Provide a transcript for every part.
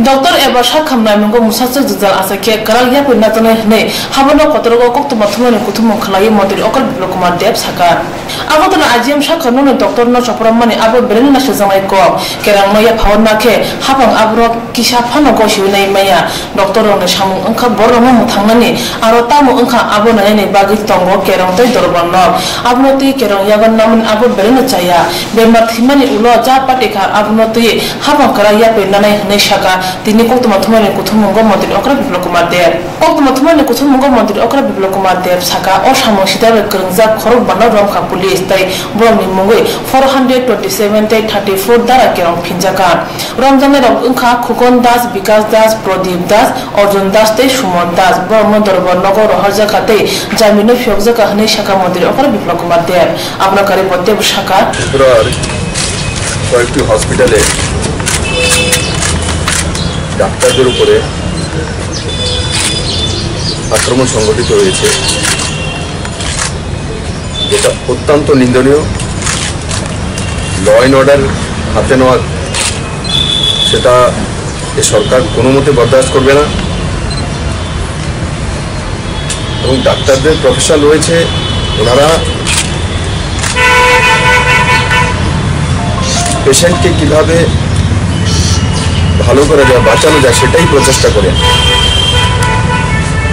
Doctor Eba Shakamna Mungo Musasa Zuzal as a care, Karaya Natane, Havana Kotoro, Koktomatuma, Kutumo Kalai, Motil Okal Blokuma Debs Haka. Avotana Ajiam Shakanon, Doctor Nochapramani, Abu Berena Shazamaiko, Keramaya Pawanake, Hapang Abro, Kishapano Goshu Maya, Doctor on the Shamu Unka Boroma Tangani, Arotamu Unka Abona, Bagitongo, Keram Dorban, Abnoti, Keram Yavan Naman Abu Berena Chaya, Bermatimani Ulo, Japatika, Abnoti, Hapang Karaya Nana Neshaka. Tini Koktomatuma Kutumungo Montil Okra Biblocoma there. Koktomatuma Kutumungo Montil Okra Biblocoma there, Saka, Oshamoshida, Granza, Korobana Romka Police, Tay, Bromi Mungue, 427 34 Darakiron Pinjaka. Ramzan of Unka, Kukon Das, Bikas Das, Prodip Das, Orjon Das, Te Shumon Das, Bormondor Nogo, Hazakate, Jamino Fiozaka, Neshaka Montil Okra Biblocoma there. Abnakari Pote Shaka. কয়েকটি হসপিটালে ডাক্তারদের উপরে আক্রমণ সংঘটিত হয়েছে, যেটা অত্যন্ত নিন্দনীয়। ল অ্যান্ড অর্ডার হাতে নেওয়া সেটা এই সরকার কোনো মতে বরদাস্ত করবে না, এবং ডাক্তারদের প্রফেশন রয়েছে, ওনারা পেশেন্টকে কিভাবে ভালো করা যায়, বাঁচানো যায় সেটাই প্রচেষ্টা করেন।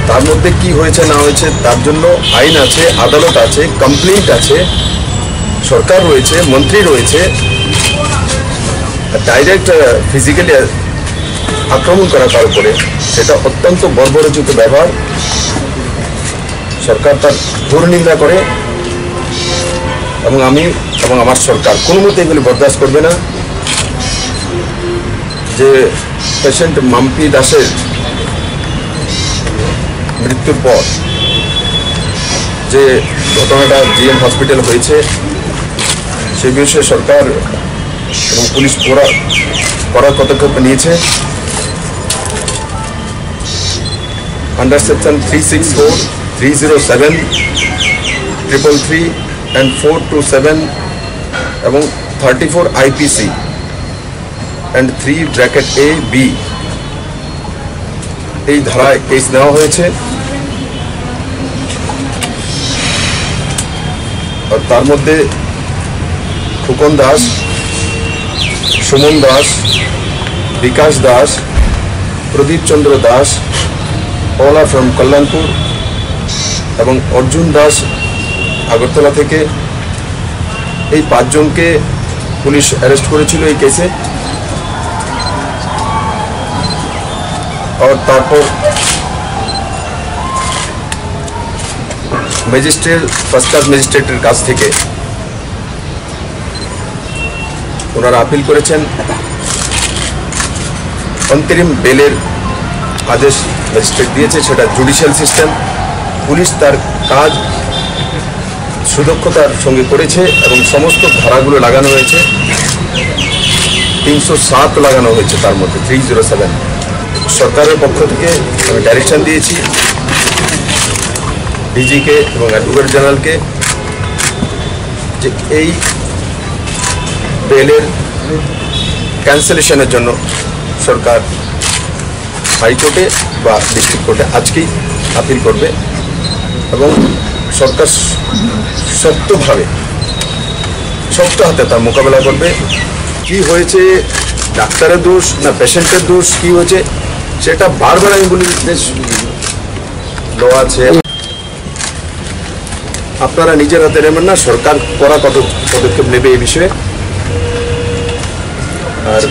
তার মধ্যে কি হয়েছে না হয়েছে তার জন্য আইন আছে, আদালত আছে, কমপ্লেইন্ট আছে, সরকার রয়েছে, মন্ত্রী রয়েছে। ডাইরেক্ট ফিজিক্যালি আক্রমণ করা তার উপরে সেটা অত্যন্ত বর্বরোচিত ব্যবহার। সরকার তার ঘোর নিন্দা করে, এবং আমি এবং আমার সরকার কোনো মতে এগুলি বরদাস্ত করবে না। যে পেশেন্ট মাম্পি দাসের মৃত্যুর পর যে ঘটনাটা জিএম হসপিটাল হয়েছে, সে বিষয়ে সরকার এবং পুলিশ করার পদক্ষেপ নিয়েছে। আন্ডার সেকশন 364, 307, 333 and 427 এবং 34 IPC and 3(a)(b এই ধারায় কেস নেওয়া হয়েছে। আর তার মধ্যে খুকন দাস, সুমন দাস, বিকাশ দাস, প্রদীপ Chandra Das, all are from Kalyanpur, এবং অর্জুন দাস আগরতলা থেকে। এই 5 জনকে পুলিশ অ্যারেস্ট করেছিল এই কেসে। আর তারপর ম্যাজিস্ট্রেট, ফার্স্ট ক্লাস ম্যাজিস্ট্রেটের কাছ থেকে ওনারা আপিল করেছেন। অন্তরিম বেলের আদেশ ম্যাজিস্ট্রেট দিয়েছে, সেটা জুডিশিয়াল সিস্টেম। পুলিশ তার কাজ সুদক্ষতার সঙ্গে করেছে এবং সমস্ত ধারাগুলো লাগানো হয়েছে। 307 লাগানো হয়েছে, তার মধ্যে 307। সরকারের পক্ষ থেকে আমি ডাইরেকশন দিয়েছি ডিজিকে এবং অ্যাডভোকেট জেনারেলকে যে এই বেলের ক্যান্সেলেশনের জন্য সরকার হাইকোর্টে বা ডিস্ট্রিক্ট কোর্টে আজকেই আপিল করবে, এবং সরকার শক্ত হাতে তার মোকাবেলা করবে। কি হয়েছে, ডাক্তারের দোষ না পেশেন্টের দোষ, কি হয়েছে সেটা বারবার আমি বলি, বেশ ল আছে, আপনারা নিজের হাতে নেবেন না, সরকার করা কত পদক্ষেপ নেবে এই বিষয়ে। আর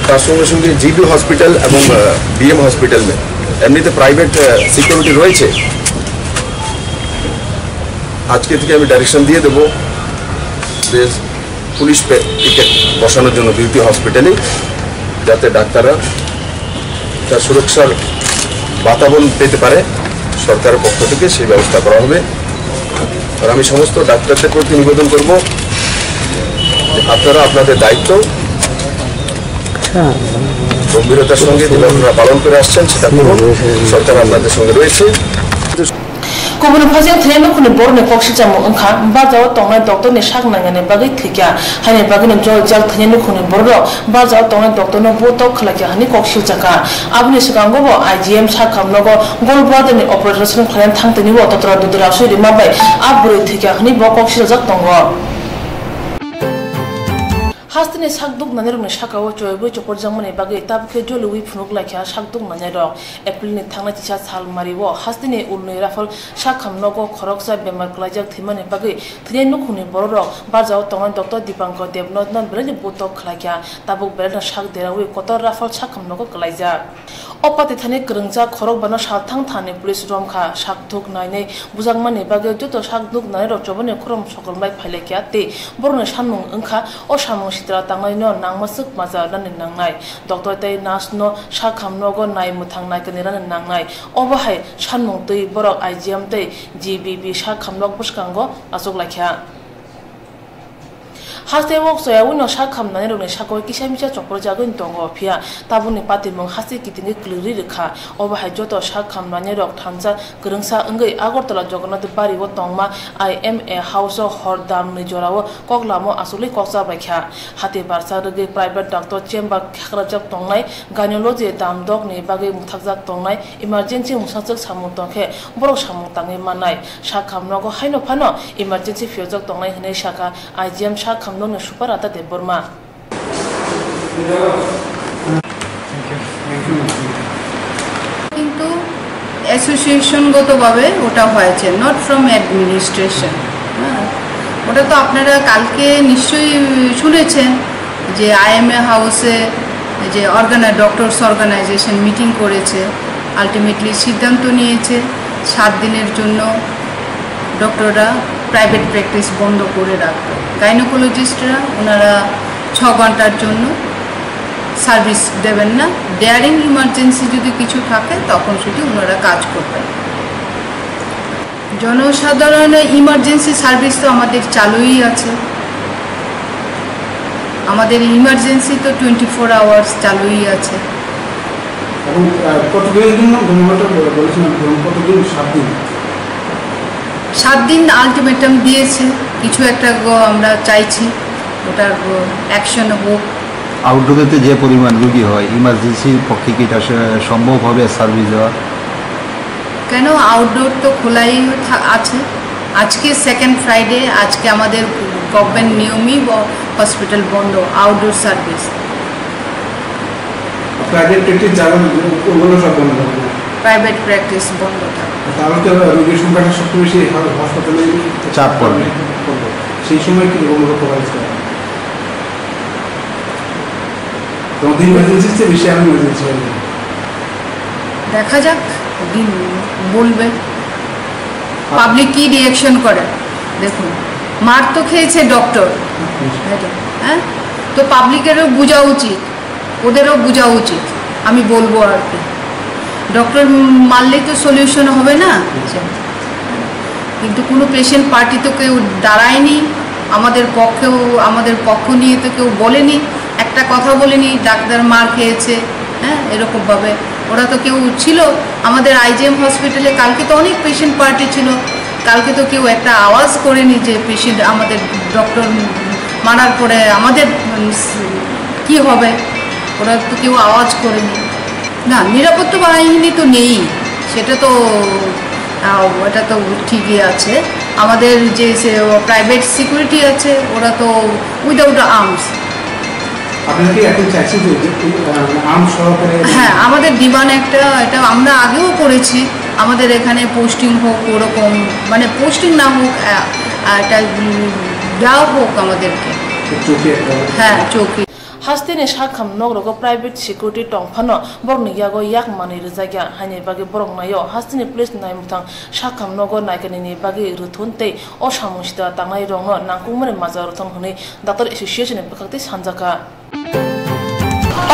তার সঙ্গে সঙ্গে জিবি হসপিটাল এবং বিএম হসপিটাল এমনিতে প্রাইভেট সিকিউরিটি রয়েছে। আজকে থেকে আমি ডাইরেকশন দিয়ে দেবো যে পুলিশ টিকিট বসানোর জন্য বিউটি হসপিটালে, যাতে ডাক্তাররা তার সুরক্ষার বাতাবরণ পেতে পারে। সরকারের পক্ষ থেকে সেই ব্যবস্থা করা হবে। আর আমি সমস্ত ডাক্তারদের প্রতি নিবেদন করব যে আপনারা আপনাদের দায়িত্ব গম্ভীরতার সঙ্গে যেটা আপনারা পালন করে আসছেন সেটা করুন। সরকার আপনাদের সঙ্গে রয়েছে। Kubun Fazil Tenu Borne Kokshijamu Unka, Bazo Tonga Doctor Nishagnan and Bagi Tika, Hani Bagin Joel Jal Tenu Bordo, Bazo Tonga Doctor no Boto Kalaka, Hani Kokshijaka, Abnishango, IGM Shakam Logo, Gold Brother Operation Clan Tantani Water to the Rasu Mabai, Abru Tika, Hani Bokokshizak. Hastini Sakduk Nanero Shakawa, which Opozamani Bagay Tabke Jolu Wipnuk like a Shakduk Nanero, April Tanatisha Sal Mariwo, Hastini Uni Raffle, Shakam Nogo, Koroksa, Bemarklajak, Timani Bagay, Trianukuni Boro, Baza, Tongan, Doctor Dipanko, Dev not Brady Boto Klaka, Tabu Berna Shak Derawi, Kotor Raffle, Shakam Nogo Klaja. Opatitani Grunza, Korobana Shatang Tani, Police Romka, Shaktuk Nine, Buzangmani Bagay, Juto Shakduk Nairo, Jovani Kurum Shokol by Palekati, Borna Shanung Unka, or Shamu. Tangai no nang masuk maza dan nangai Dr. Tay Nas no Shakam Nogo Nai Mutang Nai Kaniran Nangai Overhai Shanmung Tui Borok IGM Tay GBB Shakam Nog Buskango Asok Lakya Haste walk so I will not Shakam Nano Shako Kishamisha Choprojagun Tongo Pia Tabuni Patimong Hasi Kitin Klirika Overhai Joto Shakam Nanero Tanza Grunsa Ungai Agortola Jogana the Bari Wotongma I am a house of Hordam Nijorawo Koglamo Asuli Kosa Bakha Hati Barsa the private doctor chamber Karajak Tongai Ganyology Dam Dog Ne Bagay Mutazak Tongai emergency Musasak Samutonke Boro Samutangi Manai Shakam Nogo Haino Pano emergency Fiozak Tongai Hene Shaka IGM Shakam No Superata de Burma. কিন্তু অ্যাসোসিয়েশনগতভাবে ওটা হয়েছে not from administration ওটা তো আপনারা কালকে নিশ্চয়ই শুনেছেন যে আইএমএ হাউসে যে ডক্টরস অর্গানাইজেশন মিটিং করেছে আলটিমেটলি সিদ্ধান্ত নিয়েছে 7 দিনের জন্য ডক্টররা প্রাইভেট প্র্যাকটিস বন্ধ করে রাখবে গাইনোকোলজিস্টরা ওনারা 6 ঘন্টার জন্য সার্ভিস দেবেন না ডেয়ারিং ইমার্জেন্সি যদি কিছু থাকে তখন শুধু ওনারা কাজ করবেন জনসাধারণের ইমার্জেন্সি সার্ভিস তো আমাদের চালুই আছে আমাদের ইমার্জেন্সি তো 24 আওয়ার্স চালুই আছে এবং কতদিনের জন্য গণমাটা বলেছেন কতদিন 7 দিন আলটিমেটাম দিয়েছে কিছু একটা আমরা চাইছি ওটার অ্যাকশন হোক আউটডোরেতে যে পরিমাণ রোগী হয় ইমার্জেন্সির পক্ষে কি এটা সম্ভব হবে সার্ভিস দেওয়া কেন আউটডোর তো খোলাই আছে আজকে সেকেন্ড ফ্রাইডে আজকে আমাদের গভর্নমেন্ট নিয়মই হসপিটাল বন্ধ আউটডোর সার্ভিস প্রাইভেট প্র্যাকটিস যাবেন ওগুলো সব বন্ধ হবে প্রাইভেট প্র্যাকটিস বন্ধ থাকবে তাহলে তো রোগীর সংখ্যাটা সবচেয়ে বেশি হাসপাতালে চাপ পড়বে সেই সময় কি রকম প্রোভাইড করা তোমাদের ইমার্জেন্সিতে বেশি আমি ইমার্জেন্সি দেখা যাক বলবে পাবলিক কি রিঅ্যাকশন করে দেখুন মার তো খেয়েছে ডক্টর হ্যাঁ তো পাবলিকেরও বোঝা উচিত ওদেরও বোঝা উচিত আমি বলবো আর কি ডক্টর মারলেই তো সলিউশন হবে না কিন্তু কোনো পেশেন্ট পার্টি তো কেউ দাঁড়ায়নি আমাদের পক্ষ নিয়ে তো কেউ বলেনি একটা কথা বলেনি ডাক্তার মার খেয়েছে হ্যাঁ এরকমভাবে ওরা তো কেউ ছিল আমাদের আইজিএম হসপিটালে কালকে তো অনেক পেশেন্ট পার্টি ছিল কালকে তো কেউ একটা আওয়াজ করেনি যে পেশেন্ট আমাদের ডক্টর মারার পরে আমাদের কি হবে ওরা তো কেউ আওয়াজ করেনি না নিরাপত্তা বাহিনী তো নেই সেটা তো ওটা তো ঠিকই আছে আমাদের যে প্রাইভেট সিকিউরিটি আছে ওরা তো উইদাউট আর্মস আপনারা কি এখন চাইছেন যে আর্ম সহকারে হ্যাঁ আমাদের ডিমান্ড একটা এটা আমরা আগেও করেছি আমাদের এখানে পোস্টিং হোক ওরকম মানে পোস্টিং না হোক এটা দেওয়া হোক আমাদেরকে হ্যাঁ চৌকি Hastini Shakam Nogrogo private security Tongpano, Borniago Yak Mani Rizagya, Hani Bagi Bornayo, Hastini Police Naimutang, Shakam Nogo Nakanini Bagi Rutunte, Oshamushta, Tangai Rongo, Nakuman Mazarutong Huni, Doctor Association in Pakati Hanzaka.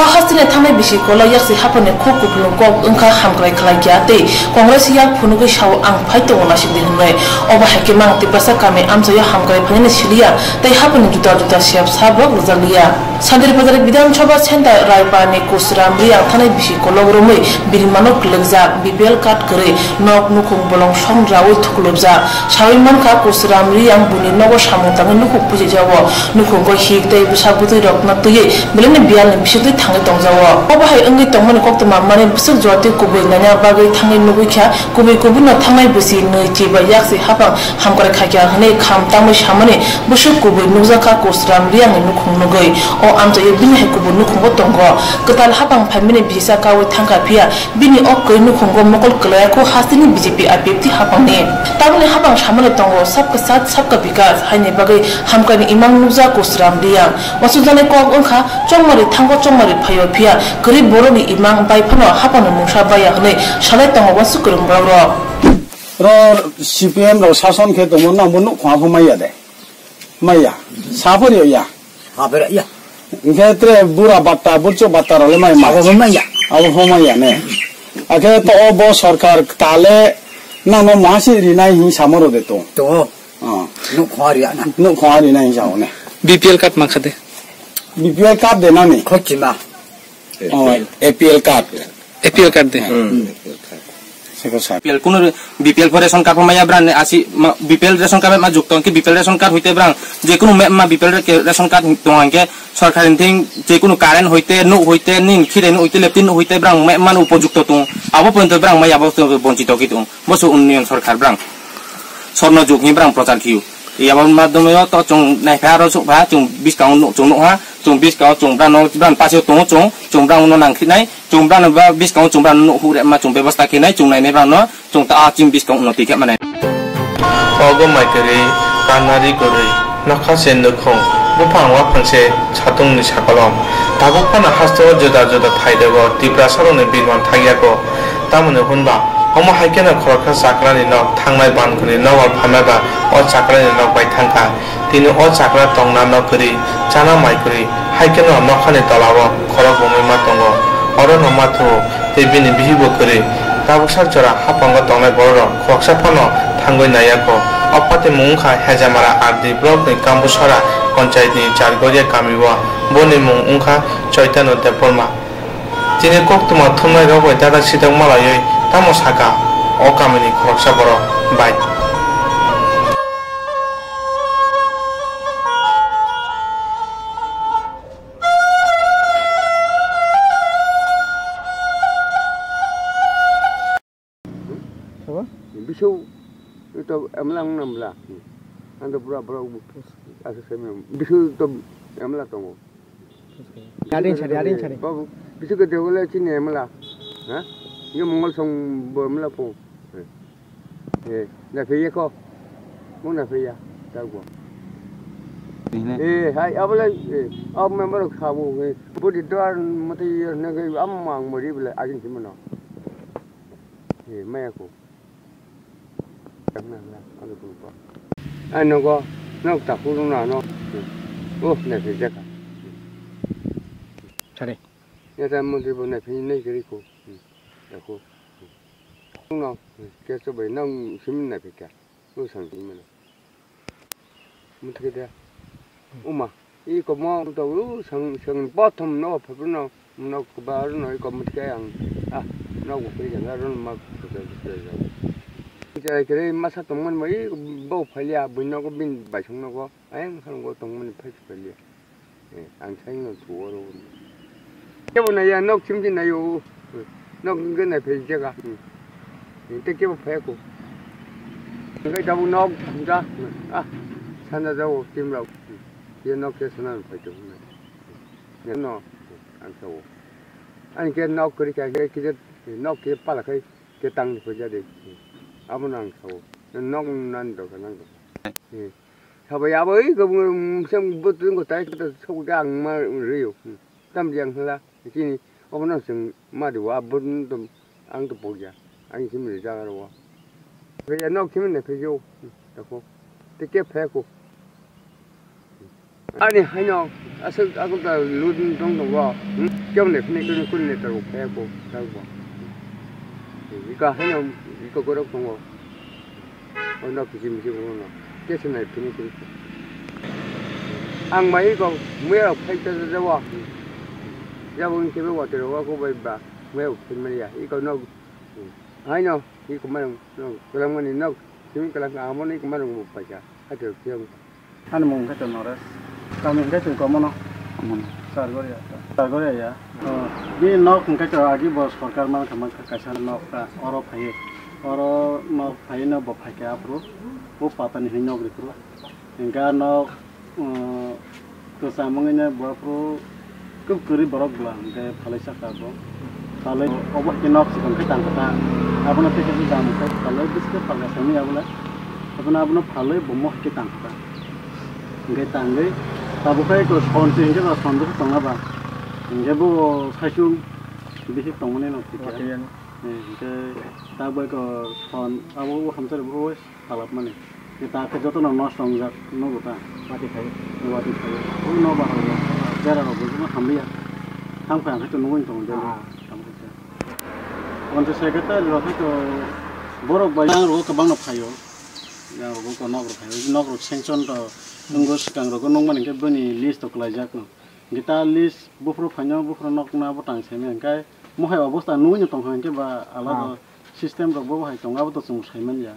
hastine thamai bisi kola yaksi hapane khok kupulung kok ungkha hamkrai khlai kyate congress yak phunugo shaw ang phaito ona sikdi hunai oba hakimang tipasa kame amsayo hamkrai phane silia tai hapane juta juta siap sabok ruzalia Sadir Bazar Bidang Choba Center Raipane Kusram Ria Thane Bisi Kologrome Birimanok Legza BPL card Kare Nok Nukung Bolong Shong Rawi Thuklobza Shawiman Ka Kusram Ria Buni Nogo Shamutang Nukuk Puji Jawa Nukung Ko Hik Dai Busabuti Rokna Tuye Bilene Bial Bishiti Tangi Tongzawa Oba Hai Ungi Tongman Koktama Mane Busuk Jwati Kubi Nanya Bagai Tangi Nubikya Kubi Kubuna Thamai Bisi Nui Tiba Yaksi Hapang Hamkare Khakya Hane Kham Tamu Shamane Busuk Kubi Nuzaka Kusram Ria Nukung Nugoi amja ye bini hekubu nukungo tongo ketal hapang phamine bisa kawe thangka pia bini ok nukungo mokol klaya ko hasini BJP APT hapang ne tabne hapang samane tongo sabka sat sabka vikas haine bagai hamkani imang nuja kusram dia wasujane ko ongkha chongmari thango chongmari phayo pia gari boroni imang bai phano hapang musha baya hne shalai tongo wasukurum bro ro CPM ro sason ke tomo na monu khwa phumaya de maya sabori ya habera ya Ngetre bura batta bulcho batta role mai ma abo homaya ne ake to obo sarkar tale na no masi rinai hi samoro de to no khwari na no khwari na hi sao ne BPL card makhade BPL card de na ni khochima APL card de BPL kuno BPL for ration card maya brand asi BPL ration card ma jukton ki BPL ration card hoite brang je kuno ma BPL ration card tongangke सरकार thing जेकुनु कारण होइते नु होइते निन खिरे नु होइते लेप्तिन होइते ब्रांग मे मान उपयुक्त तु आबो पन्त ब्रांग मै आबो वंचित कि तु बसु उन्नयन सरकार ब्रांग सर्न जुगनि ब्रांग प्रचार खिउ याबो माध्यमे त चों नाइफारो सुभा चों 20 काउन चों नहा चों 20 काउ चों ब्रांग नो ब्रांग पासे तों चों ब्रांग नो नांखिनाय चों ब्रांग बा 20 काउ चों ब्रांग नो हुरे मा चों व्यवस्था खिनाय चों नाइने ब्रांग नो चों ता आचिम 20 काउ नो तिखे माने अगो माइकरे कानारि गरे नखासे नखौ बुफां वा फांसे छातुंनि साकलम दागुफाना हास्तो जुदा जुदा थाइदेगो तिब्रा सारने बिरमान थागियाको तामने हुनबा अमा हाइकेना खरखा साकरानि न थांनाय बानखनि नवा फामाबा अ साकरानि न बाय थांखा तिनि अ साकरा तंगना न करि जाना माइकरि हाइकेना नखानि तलाव खरक बमै मा तंगो अर न माथो तेबिनि बिहिबो करि दाबुसार जरा हापांग तंनाय बर खक्सा फानो थांगय नायाको अपाते मुंखा हेजामारा आरदि ब्लक नि काम्बुसरा पंचायत नि चारगोरिया कामिवा बोनि मुं उंखा चैतन्य देपरमा तिनि कोक्तमा थुमनाय रगय दादा सिदक मालायै तामो साका अ कामिनि खरकसा बर bye बिसौ itu emlang namla anda pura asa semi bisu to emla tongo adin chari babu bisu ke degole chini emla ha ye mongol song bo emla po na feye ko mo na feya tago hai abla ab member khabo bodi dar mate na gai amang mori bla agin simno maya ko ano ko nok takulu na no na fiya ka chare ya ta mo di bo na fi nei gari ko ko no ke so bai nang sim na fi ka o sang sim na mo te da uma I ko mo to sang bottom no pa no no ko ba no ko mo te yang no ko pe ya ron ma ko kere masa tongman mai bo phalia buino ko bin bai song no ko ayang sang ko tongman phai phalia ang sai no tuoro ke bo na ya nok chim jin na yo nok nge na phai jaga te ke bo phai ko ngai da bu nok da sana da wo tim ra ye nok ke sana phai to ne no ang so anh ke nok ko ka ke nok ke pala kai ke tang ko ja de amunang so nok nan do kanang do sao bây giờ với cái xem bút tiếng của tay cái sâu gang mà riu tâm giang là cái gì ông nó sừng mà đi qua bút tôm ăn tôm bột ya anh chỉ mình ra rồi bây giờ nó chỉ mình phải vô được không thì cái phải cô 아니 하냐 아서 아고다 루든 정도가 경내 근데 근데 따로 배고 따고 이거 하냐 이거 그렇고 뭐 어느 비심식으로나 깨스나 비니 그렇고 악마 이거 뭐야 팔자서 와 야본 집에 와 들어가고 봐봐 뭐야 말이야 이거 너 아니요 이거 말은 그런 거는 너 지금 그런 거 아무나 이거 말은 못 봐자 하여튼 기억 하는 뭔가 좀 알아 kami cái chuyện có món không? Sargoria ya. Di nok cái chỗ agi bos सरकार mana kaman kasar nok ka oro phai na bo phai ka apro वो pata ni nok dikro enga nok to samong ina bo apro kup kuri borok bla ke phalai sa ka bo phalai obo ki nok sikon ke tang kata apna te ke dam ka phalai biske phalai sami abula apna phalai bo moh ki tang kata ngai tanggai tabu kai ko sponsor nge ba sponsor tanga ba nge bo sasu bihi tongone no tikya nge tabu ko spon abu hamsar bo halap mane kita ke joto no nostong jak no gota wati khai o no ba ho jara ro bo hambiya ham ka to no tong de on to secretary ro to borok ba ro ka bang no phayo ya ro ko no ro phayo no ro sanction to nunggu sekarang rokok nunggu nih bani list to kelajak no kita list bufro fanyo bufro nok na botang semi angkai mohai obosta nunggu nyotong hangke ba ala sistem rok bo hai tonga bo to sung saiman ya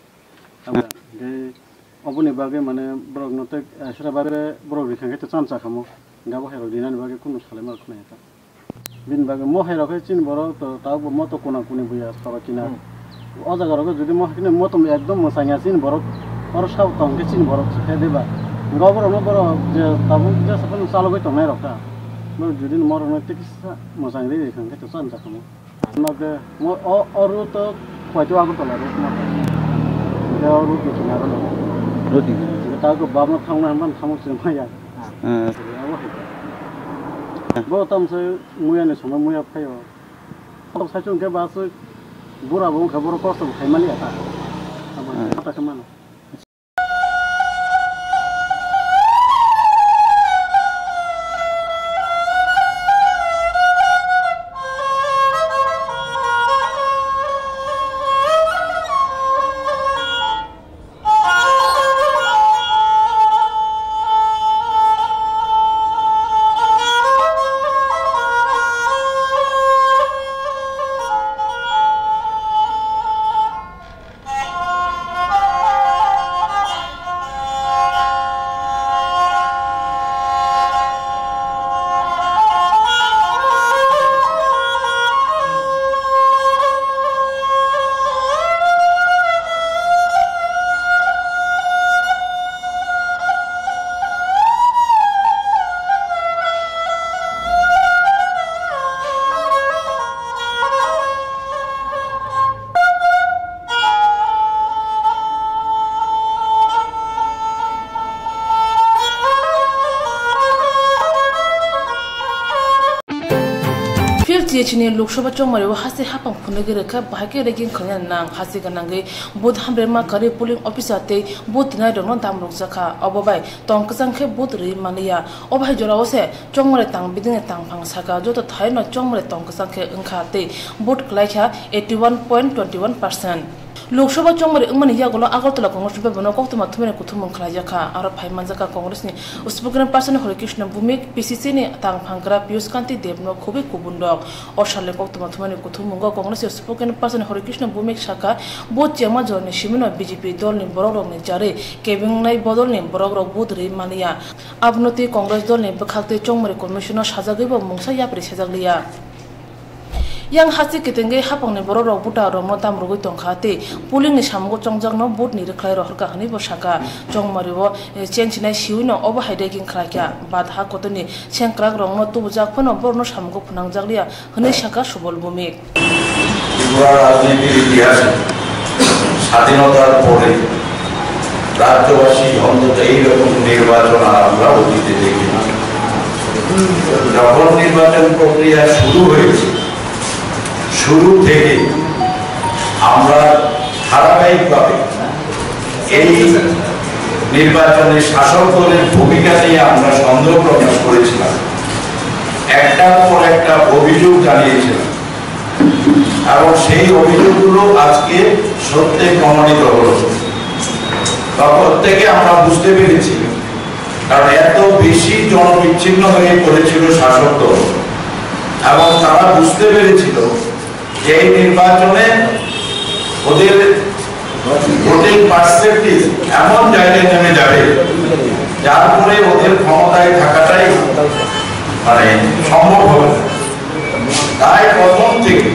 aba de obuni bage mane brok note asra bare brok rikhangke to chancha khamo ngabo hai rok dinan bage kunu salema khna ya bin bage mohai rok chin borok to taw bo moto kona kuni buya sara kina o jaga rok jodi mohai kine moto ekdom mosanya chin borok or saw tongke chin borok khe deba Gobro no bro je tabu je sapun salo go tonai roka mo judin mor no tiksa mo sangri dekhang ke tosan sakamo no ke mo oru to khwaitu agu tola ro mo je oru ki chuna ro roti ta ko bam thangna man thamu chma ya bo tam se muya ne chuma muya phayo to sa chung ke ba su bura bo khabor ko so khaimali ata aba ta kamano Chini Lokshaba Chomari hasi hapang punagere ka bahake regin khanyan nang hasi ganangai bod hamre ma kare polling officer te bod na dong dam rok zakha obobai tong kasang khe bod ri mania obai jora ose chongmare tang biding tang phang saka joto thai no chongmare tong kasang khe angkha te bod klai kha 81.21% Lok Sabha chongmari ingmani yagolo Agartala Congress bebano kokto mathumene kuthumon khlajaka aro phai manjaka Congress ni uspokon person Hare Krishna Bhumik PCC ni tang phangkra Piyush Kanti Devno khobi kubundok oshale kokto mathumene kuthumungo Congress uspokon person Hare Krishna Bhumik shaka bod chema jone shimino BJP dol ni borok ni jare kebing nai bodol ni borok rok budri mania abnoti Congress dol ni bakhakte chongmari commissioner sajagaibo mungsa yapri sajaglia yang hasi ketenge hapang ne borok rok buta ro motam rogoi tongkhate puling ni samgo chongjak no bot ni reklai ro harka hani bo saka chongmari bo change nai siuno obo haide king khlakya bad ha kotoni chengkrak rong no tubujak phono borno samgo phunangjaklia hne saka subol bumik রাজনীতির ইতিহাসে স্বাধীনতার পরে রাজ্যবাসী অন্তত এইরকম নির্বাচন আমরা অতীতে দেখি না যখন নির্বাচন প্রক্রিয়া শুরু হয়েছে শুরু থেকে আমরা ধারাবাহিকভাবে এই নির্বাচনে শাসক দলের ভূমিকা নিয়ে আমরা সন্দেহ প্রকাশ করেছিলাম, একটার পর একটা অভিযোগ জানিয়েছিলাম এবং সেই অভিযোগগুলো আজকে সত্যি প্রমাণিত হলো। তখন থেকে আমরা বুঝতে পেরেছি, কারণ এত বেশি জনবিচ্ছিন্ন হয়ে পড়েছিল শাসক দল এবং তারা বুঝতে পেরেছিল যে এই নির্বাচনে ওদের ভোটিং পার্সেন্টেজ এমন জায়গায় নেমে যাবে যার ফলে ওদের ক্ষমতায় থাকাটাই মানে সম্ভব হবে। তাই প্রথম থেকে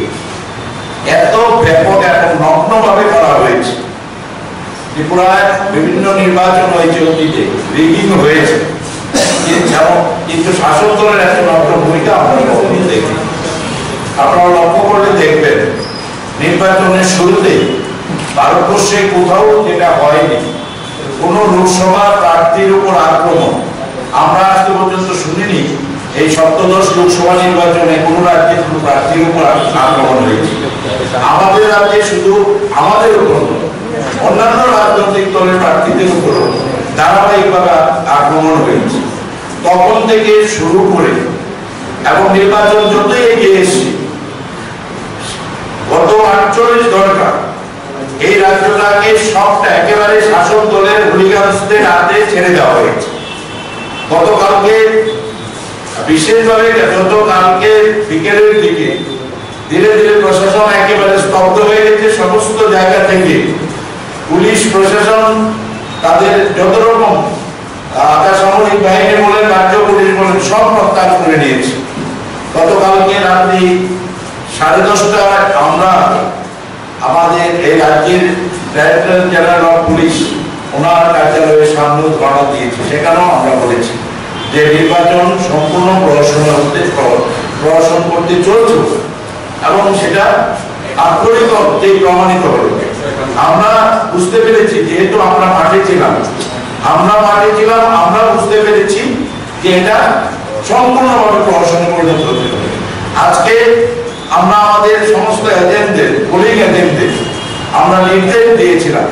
এত ব্যাপক এবং নগ্নভাবে করা হয়েছে। ত্রিপুরায় বিভিন্ন নির্বাচন হয়েছে, অতীতে রিগিং হয়েছে, কিন্তু শাসক দলের এত নগ্ন ভূমিকা আমরা কখনই দেখি। আপনারা লক্ষ্য করলে দেখবেন নির্বাচনের শুরুতে ভারতবর্ষে কোথাও যেটা হয়নি, কোন লোকসভা প্রার্থীর উপর আক্রমণ আমরা আজকে পর্যন্ত শুনিনি। এই সপ্তদশ লোকসভা নির্বাচনে কোন রাজ্যে কোন প্রার্থীর উপর আক্রমণ হয়েছে। আমাদের রাজ্যে শুধু আমাদের উপর, অন্যান্য রাজনৈতিক দলের প্রার্থীদের উপরও ধারাবাহিকভাবে আক্রমণ হয়েছে। তখন থেকে শুরু করে এবং নির্বাচন যতই এগিয়ে এসেছে, গত 48 ঘন্টা এই রাজ্যটাকে সবটা একেবারে শাসক দলের হুলিগানসদের হাতে ছেড়ে দেওয়া হয়েছে। গতকালকে বিশেষভাবে গতকালকে বিকেলের দিকে ধীরে ধীরে প্রশাসন একেবারে স্তব্ধ হয়ে গেছে। সমস্ত জায়গা থেকে পুলিশ প্রশাসন তাদের যত রকম আধাসামরিক বাহিনী বলেন, রাজ্য পুলিশ বলেন, সব প্রত্যাহার করে নিয়েছে। গতকালকে রাত্রি 10:30টায় আমরা আমাদের এই রাজ্যের ডাইরেক্টর জেনারেল অফ পুলিশ ওনার কার্যালয়ের সামনে ধর্ণা দিয়েছি। সেখানেও আমরা বলেছি যে নির্বাচন সম্পূর্ণ প্রশাসন করতে চলছে এবং সেটা আক্ষরিক অর্থে প্রমাণিত হলো। আমরা বুঝতে পেরেছি, যেহেতু আমরা মাঠে ছিলাম, আমরা বুঝতে পেরেছি যে এটা সম্পূর্ণভাবে প্রশাসন করে চলতে হবে। আজকে আমরা আমাদের সমস্ত এজেন্টদের, পোলিং এজেন্টদের আমরা নির্দেশ দিয়েছিলাম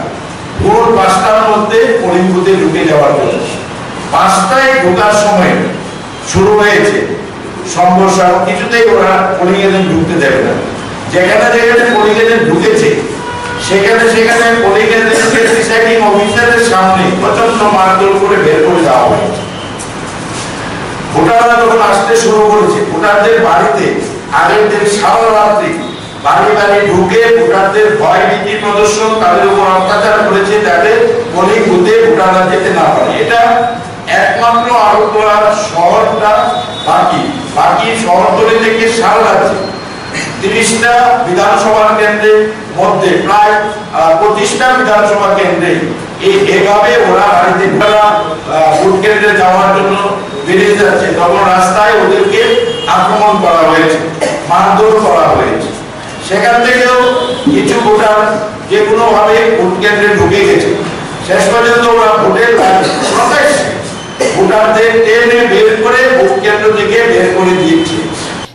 ভোর 5টার মধ্যে পোলিং বুথে ঢুকে যাওয়ার জন্য। 5টায় ঢোকার সময় শুরু হয়েছে সমস্যা, কিছুতেই ওরা পোলিং এজেন্ট ঢুকতে দেবে না। যেখানে যেখানে পোলিং এজেন্ট ঢুকেছে সেখানে পোলিং এজেন্টকে প্রিসাইডিং অফিসারের সামনে প্রচন্ড মারধর করে বের করে দেওয়া হয়েছে। ভোটাররা যখন আসতে শুরু করেছে, ভোটারদের বাড়িতে আগের দিন সারা রাত্রি বাড়ি বাড়ি ঢুকে ভোটারদের ভয় ভীতি প্রদর্শন, তাদের উপর অত্যাচার করেছে যাতে পোলিং বুথে ভোটাররা যেতে না পারে। এটা একমাত্র আগরতলা শহরটা বাকি শহরতলি থেকে সারা রাজ্যে 30টা বিধানসভা কেন্দ্রের মধ্যে প্রায় 25টা বিধানসভা কেন্দ্রে এভাবে ওরা বাড়িতে ভোট কেন্দ্রে যাওয়ার জন্য বেরিয়ে যাচ্ছে, তখন রাস্তায় ওদেরকে আক্রমণ করা হয়েছে, মারধর করা হয়েছে। সেখান থেকেও কিছু ভোটার যে কোনো ভাবে ভোট কেন্দ্রে ঢুকে গেছে। শেষ পর্যন্ত ওরা ভোটের প্রকাশ্যে ভোটারদের টেনে বের করে ভোট কেন্দ্র থেকে বের করে দিয়েছে।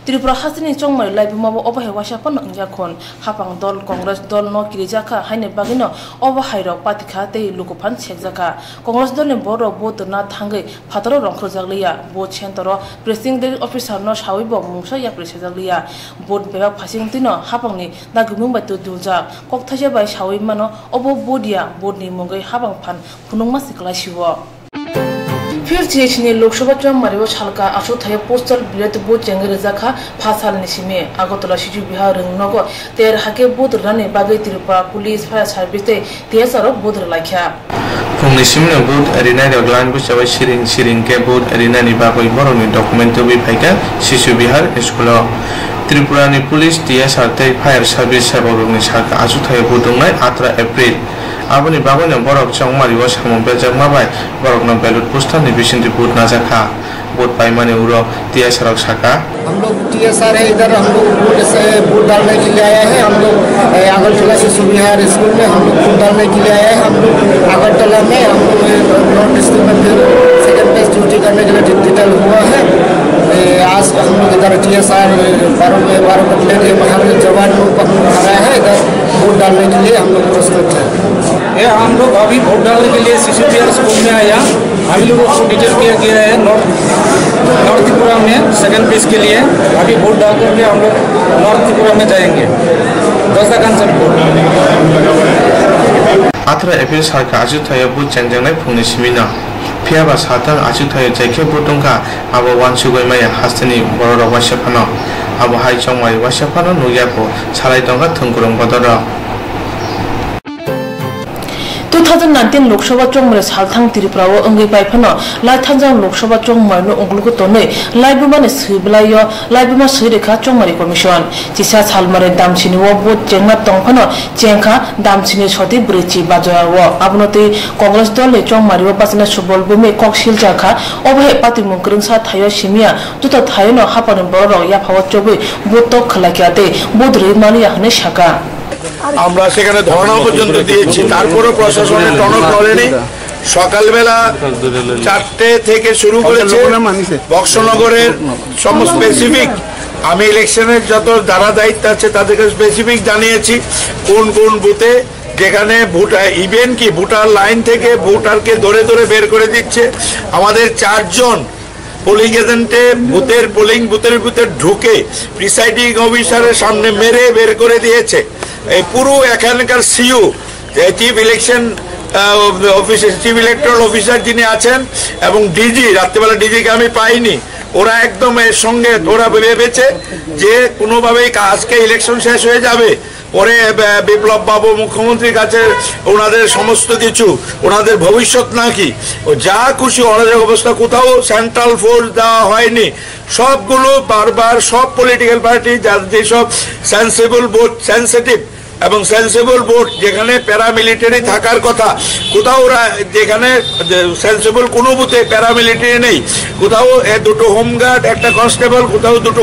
Tripura hasini chongmari laibumabo obahe washapan ngyakon hapang dol Congress dol no kirijaka haine bagino obahairo patikha tei lukuphan chekjaka Congress dol ne boro bot na thangai phataro rongkhojaglia bo chentoro presiding officer no shawibo mungsa ya presidaglia bot beba phasing tino hapangni nagumung batu dulja kokthase bai shawi mano obo bodia bodni mungai hapang phan phunungma sikla shibo फिर चेचने लोकसभा चुनाव मारिबो छालका आसु थाय postal bill rate बो चेंगरे जाखा फासाल निसिमे आगरतला सिजु बिहार रंगनगो तेर हाके बोद राने बागे Tripura police fire service ते तेसारो बोद लाख्या फुंनिसिमनो बोद arena रगलान बुसाबा सिरिं के बोद एरिना नि बागै बरनि डकुमेन्ट बि फाइका सिजु बिहार स्कुल त्रिपुरा नि पुलिस टीएसआर ते फायर सार्भिस सेबरनि साका आसु थाय बोदंनाय 18 एप्रिल आबनि बागैनो बरक चंगमारिबो सामोबे जगमाबाय बरकनो बैलेट पोस्टर नि बिसिनति बोद नाजाखा बोद पाइमाने उरो टीएसआर साका हम लोग टीएसआर है इधर हम लोग बोर्ड से वोट डालने के लिए आए हैं हम लोग अगरतला से सुबिहार स्कूल में हम लोग वोट डालने के लिए आए हैं हम लोग अगरतला में हम लोग नॉर्थ डिस्ट्रिक्ट में फिर सेकंड प्लेस ड्यूटी करने के लिए डिजिटल हुआ है आज हम लोग इधर टीएसआर 12 कपड़े के बाहर जवान लोग हराया है इधर वोट डालने के लिए हम लोग प्रस्तुत हैं हम लोग अभी वोट डालने के लिए CCPR स्कूल में आया। हम लोगों को डिटेल किया गया है नॉर्थ त्रिपुरा में सेकेंड फेज के लिए। अभी वोट डाल करके हम लोग नॉर्थ त्रिपुरा में जाएंगे। आथरा एपिल सारखा आजुथाया बुथ जेंजेंनाय फुंनि सिमिना फियाबा साथां आजुथाया जायखे बुथुंखा आबो वानसुगय माया हास्तेनि बररा वासेफानो आबो हाय चंमाय वासेफानो नुयाखौ सालाय दंगा थंगुरं बदर 2019 लोकसभा चोंगमरे सालथां त्रिपुराओ अंगै पाइफानो लाइथांजां लोकसभा चोंगमरनो अंगलुको तोनै लाइबुमाने सैबलायो लाइबुमा सैरेखा चोंगमरि कमिशन चिसा सालमारे दामसिनिओ बोट जेंना तंफानो चेंखा दामसिनि सति ब्रिचि बाजराओ आबनोते कांग्रेस दलनि चोंगमारिओ पासना सुबल बुमे कक्सिल जाखा अबहे पाति मुंग्रिंसा थायो सिमिया जुता थायोनो हापानो बरो याफाओ चोबै बोट खलाकियाते बोद्रि मालिया हने शाका আমরা সেখানে ধর্ণা পর্যন্ত দিয়েছি তারপরও প্রশাসনের টনক নড়েনি সকালবেলা 4টে থেকে শুরু করেছে বক্সনগরের সমস্ত স্পেসিফিক আমি ইলেকশনের যত যারা দায়িত্ব আছে তাদেরকে স্পেসিফিক জানিয়েছি কোন কোন বুথে যেখানে ভোটার ইভেন কি ভোটার লাইন থেকে ভোটারকে ধরে ধরে বের করে দিচ্ছে আমাদের 4 জন পোলিং এজেন্টে বুথের পোলিং বুথের ভিতরে ঢুকে প্রিসাইডিং অফিসারের সামনে মেরে বের করে দিয়েছে এই পুরো এখানকার CEO chief election officer chief electoral officer যিনি আছেন এবং ডিজি রাত্রিবেলা ডিজিকে আমি পাইনি ওরা একদম এর সঙ্গে ওরা ভেবেছে যে কোনোভাবেই আজকে ইলেকশন শেষ হয়ে যাবে পরে বিপ্লব বাবু মুখ্যমন্ত্রীর কাছে ওনাদের সমস্ত কিছু ওনাদের ভবিষ্যৎ নাকি ও যা খুশি অরাজক অবস্থা কোথাও সেন্ট্রাল ফোর্স দেওয়া হয়নি সবগুলো বারবার সব পলিটিক্যাল পার্টি যেসব সেন্সিবল ভোট সেন্সিটিভ এবং সেন্সিবল ভোট যেখানে প্যারামিলিটারি থাকার কথা কোথাও ওরা যেখানে সেন্সিবল কোনো বুথে প্যারামিলিটারি নেই কোথাও দুটো হোমগার্ড একটা কনস্টেবল কোথাও দুটো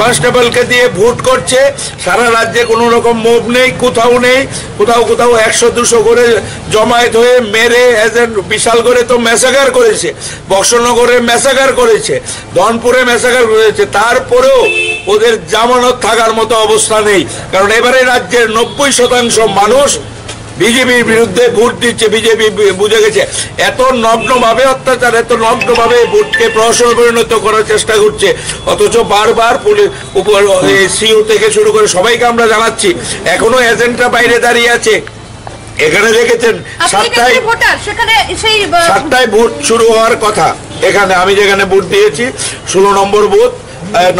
কনস্টেবলকে দিয়ে ভোট করছে সারা রাজ্যে কোনো রকম মুভ নেই কোথাও 100-200 করে জমায়েত হয়ে মেরে এজেন্ট বিশাল করে তো ম্যাসাকার করেছে বক্সনগরে ম্যাসাকার করেছে ধনপুরে ম্যাসাকার করেছে তারপরেও ওদের জামানত থাকার মতো অবস্থা নেই কারণ এবারে রাজ্যের 90% মানুষ বিজেপির বিরুদ্ধে ভোট দিচ্ছে বিজেপি বুঝে গেছে এত নগ্নভাবে অত্যাচার এত নগ্নভাবে ভোটকে প্রহসনে পরিণত করার চেষ্টা করছে অথচ বারবার সিইও থেকে শুরু করে সবাইকে আমরা জানাচ্ছি এখনো এজেন্টরা বাইরে দাঁড়িয়ে আছে এখানে দেখেছেন 7টায় ভোট শুরু হওয়ার কথা এখানে আমি যেখানে ভোট দিয়েছি 16 নম্বর বুথ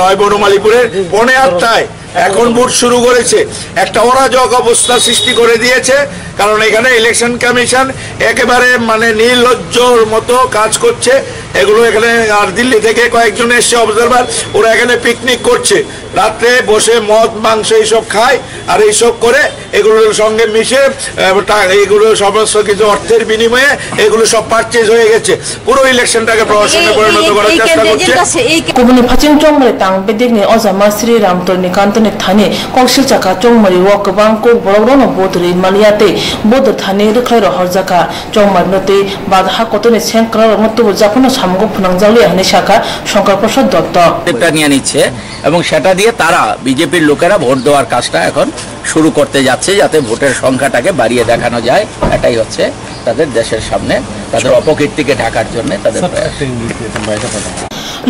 9 বনমালীপুরের 7:45 এখন ভোট শুরু করেছে একটা অরাজক অবস্থা সৃষ্টি করে দিয়েছে কারণ এখানে ইলেকশন কমিশন একেবারে মানে নির্লজ্জর মতো কাজ করছে এগুলো এখানে আর দিল্লি থেকে কয়েকজন এসে অবজারভার ওরা এখানে পিকনিক করছে রাতে বসে মদ মাংস এইসব খায় আর এইসব করে এগুলোর সঙ্গে মিশে এগুলো সমস্ত কিছু অর্থের বিনিময়ে এগুলো সব পারচেজ হয়ে গেছে পুরো ইলেকশনটাকে প্রহসনে পরিণত করার চেষ্টা করছে কুবনি ফাচিং চংমরে তাং বেদিগনি অজামা শ্রী রামতরনি কান্তনে থানে কক্সিল চাকা চংমরি ও গোबां को बरौनो बोदरि मालियाते बोद थाने रखै रहरजाका चंगमारनते बाधा कतने सेंक्रा मत जाफनो सामगो फुनांजावले हाने शाखा शंकर प्रसाद दत्त এটা নিয়ে নিচ্ছে এবং সেটা দিয়ে তারা বিজেপির লোকেরা ভোট দেওয়ার কাজটা এখন শুরু করতে যাচ্ছে যাতে ভোটের সংখ্যাটাকে বাড়িয়ে দেখানো যায় এটাই হচ্ছে তাদের দেশের সামনে তাদের অপকীর্তিকে ঢাকার জন্য তাদের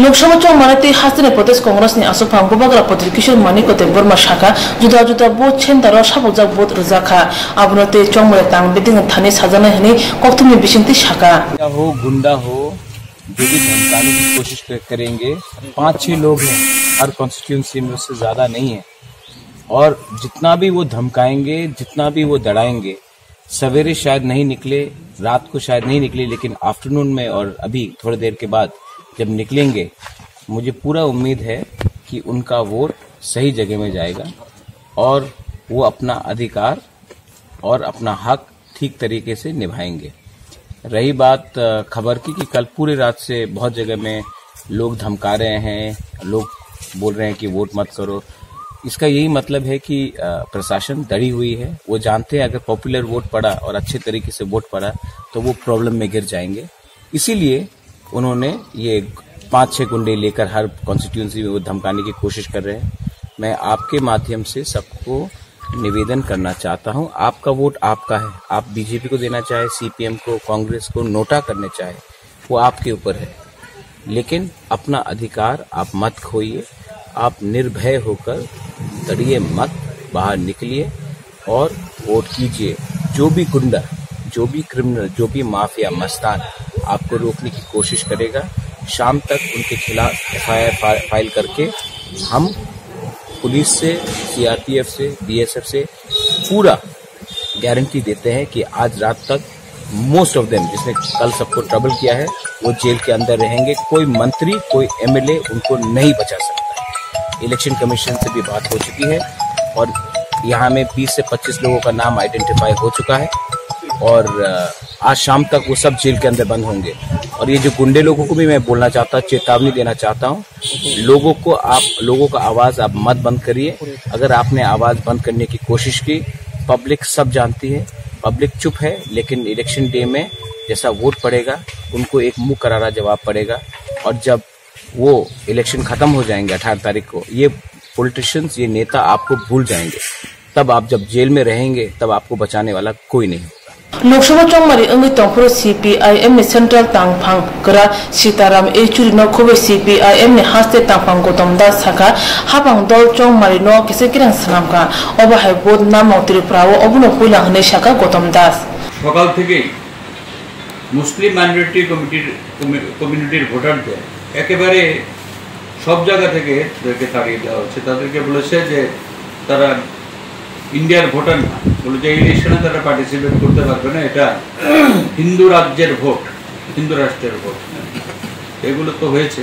लोकसभा चौमारते हास्तेने प्रदेश कांग्रेसनि आसुफां गोबाग्रा पत्री किशोर मानिकते बोरमा शाखा जुदा जुदा बोट सेन्टार साबजा बोट रजाखा आबनते चौमारे तां बेदिं थाने साजाना हने कक्तुमनि बिसिंति शाखा हो गुंडा हो जो भी धमकाने की कोशिश करेंगे 5-6 लोग हैं हर कॉन्स्टिट्यूंसी में उससे ज्यादा नहीं है और जितना भी वो धमकाएंगे जितना भी वो दड़ाएंगे सवेरे शायद नहीं निकले रात को शायद नहीं निकले लेकिन आफ्टरनून में और अभी थोड़ी देर के बाद जब निकलेंगे मुझे पूरा उम्मीद है कि उनका वोट सही जगह में जाएगा और वो अपना अधिकार और अपना हक ठीक तरीके से निभाएंगे। रही बात खबर की कि कल पूरी रात से बहुत जगह में लोग धमका रहे हैं लोग बोल रहे हैं कि वोट मत करो इसका यही मतलब है कि प्रशासन डरी हुई है वो जानते हैं अगर पॉपुलर वोट पड़ा और अच्छे तरीके से वोट पड़ा तो वो प्रॉब्लम में गिर जाएंगे इसीलिए उन्होंने ये 5-6 गुंडे लेकर हर कॉन्स्टिट्यूंसी में वो धमकाने की कोशिश कर रहे हैं। मैं आपके माध्यम से सबको निवेदन करना चाहता हूं, आपका वोट आपका है। आप बीजेपी को देना चाहे, सीपीएम को, कांग्रेस को, नोटा करने चाहे, वो आपके ऊपर है। लेकिन अपना अधिकार आप मत खोइए। आप निर्भय होकर डरिए मत, बाहर निकलिए और वोट कीजिए। जो भी गुंडा, जो भी क्रिमिनल, जो भी माफिया मस्तान आपको रोकने की कोशिश करेगा, शाम तक उनके खिलाफ एफआईआर फाइल करके हम पुलिस से, सीआरपीएफ से, बीएसएफ से पूरा गारंटी देते हैं कि आज रात तक मोस्ट ऑफ देम जिसने कल सबको ट्रबल किया है वो जेल के अंदर रहेंगे। कोई मंत्री, कोई एमएलए उनको नहीं बचा सकता। इलेक्शन कमीशन से भी बात हो चुकी है और यहाँ में 20 से 25 लोगों का नाम आइडेंटिफाई हो चुका है और आज शाम तक वो सब जेल के अंदर बंद होंगे। और ये जो गुंडे लोगों को भी मैं बोलना चाहता हूँ, चेतावनी देना चाहता हूँ, लोगों का आवाज आप मत बंद करिए। अगर आपने आवाज बंद करने की कोशिश की, पब्लिक सब जानती है, पब्लिक चुप है, लेकिन इलेक्शन डे में जैसा वोट पड़ेगा उनको एक मुंह करारा जवाब पड़ेगा। और जब वो इलेक्शन खत्म हो जाएंगे 18 तारीख को, ये पॉलिटिशियंस, ये नेता आपको भूल जाएंगे। तब आप जब जेल में रहेंगे तब आपको बचाने वाला कोई नहीं। लोकसभा चौमारी अंगी तंगपुर सीपीआईएम ने सेंट्रल तांगफांग करा सीताराम येचुरी न खुबे सीपीआईएम ने हास्ते तांगफांग गौतम दास साका हापांग दल चौमारी न किसे किरां सनाम का अबाहाय बोध नाम त्रिपुराओ अबुनो पुला हने साका गौतम दास সকাল থেকে মুসলিম মাইনরিটি কমিউনিটির ভোটারদের একেবারে সব জায়গা থেকে তাদেরকে তাড়িয়ে দেওয়া হচ্ছে। তাদেরকে বলেছে যে তারা ইন্ডিয়ার ভোটার না, বলে যে ইলেকশনে তারা পার্টিসিপেট করতে পারবে না, এটা হিন্দু রাজ্যের ভোট, হিন্দু রাষ্ট্রের ভোট। এগুলো তো হয়েছে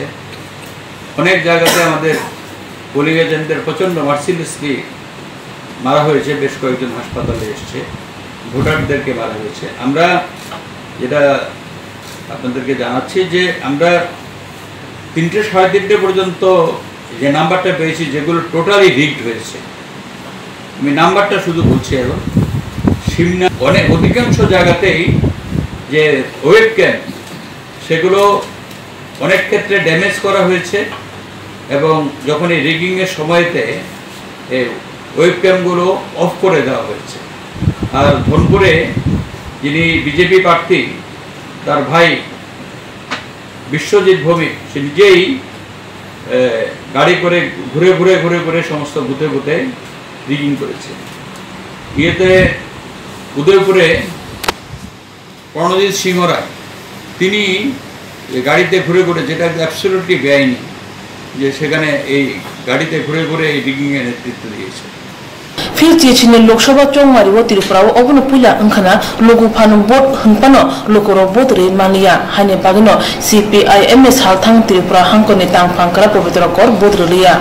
অনেক জায়গাতে। আমাদের পোলিং এজেন্টদের প্রচণ্ড মার্সিলেসলি মারা হয়েছে, বেশ কয়েকজন হাসপাতালে এসছে, ভোটারদেরকে মারা হয়েছে। আমরা যেটা আপনাদেরকে জানাচ্ছি যে আমরা 3টে সাড়ে 3টে পর্যন্ত যে নাম্বারটা পেয়েছি যেগুলো টোটালি রিগড হয়েছে, আমি নাম্বারটা শুধু বলছি। এখন সিমনা অনেক অধিকাংশ জায়গাতেই যে ওয়েব ক্যাম্প সেগুলো অনেক ক্ষেত্রে ড্যামেজ করা হয়েছে এবং যখন এই রিগিংয়ের সময়তে এই ওয়েব ক্যাম্পগুলো অফ করে দেওয়া হয়েছে। আর ধনপুরে যিনি বিজেপি প্রার্থী, তার ভাই বিশ্বজিৎ ভৌমিক, সে নিজেই গাড়ি করে ঘুরে সমস্ত বুথে বুথে রিগিং করেছে। ইয়েতে উদয়পুরে প্রণজিৎ সিংহ রায়, তিনি গাড়িতে ঘুরে যেটা অ্যাবসলিউটলি বেআইনি, যে সেখানে এই গাড়িতে ঘুরে এই রিগিংয়ের নেতৃত্ব দিয়েছে। फिर चेचिने लोकसभा चौमारी वो त्रिपुरा वो अबुनो पुला अंखना लोगु फानु बोट हनपनो लोकरो बोट रे मानिया हाने बागनो सीपीआईएम ने सालथांग त्रिपुरा हांको ने तांगफांकरा पवित्र कर बोट रिया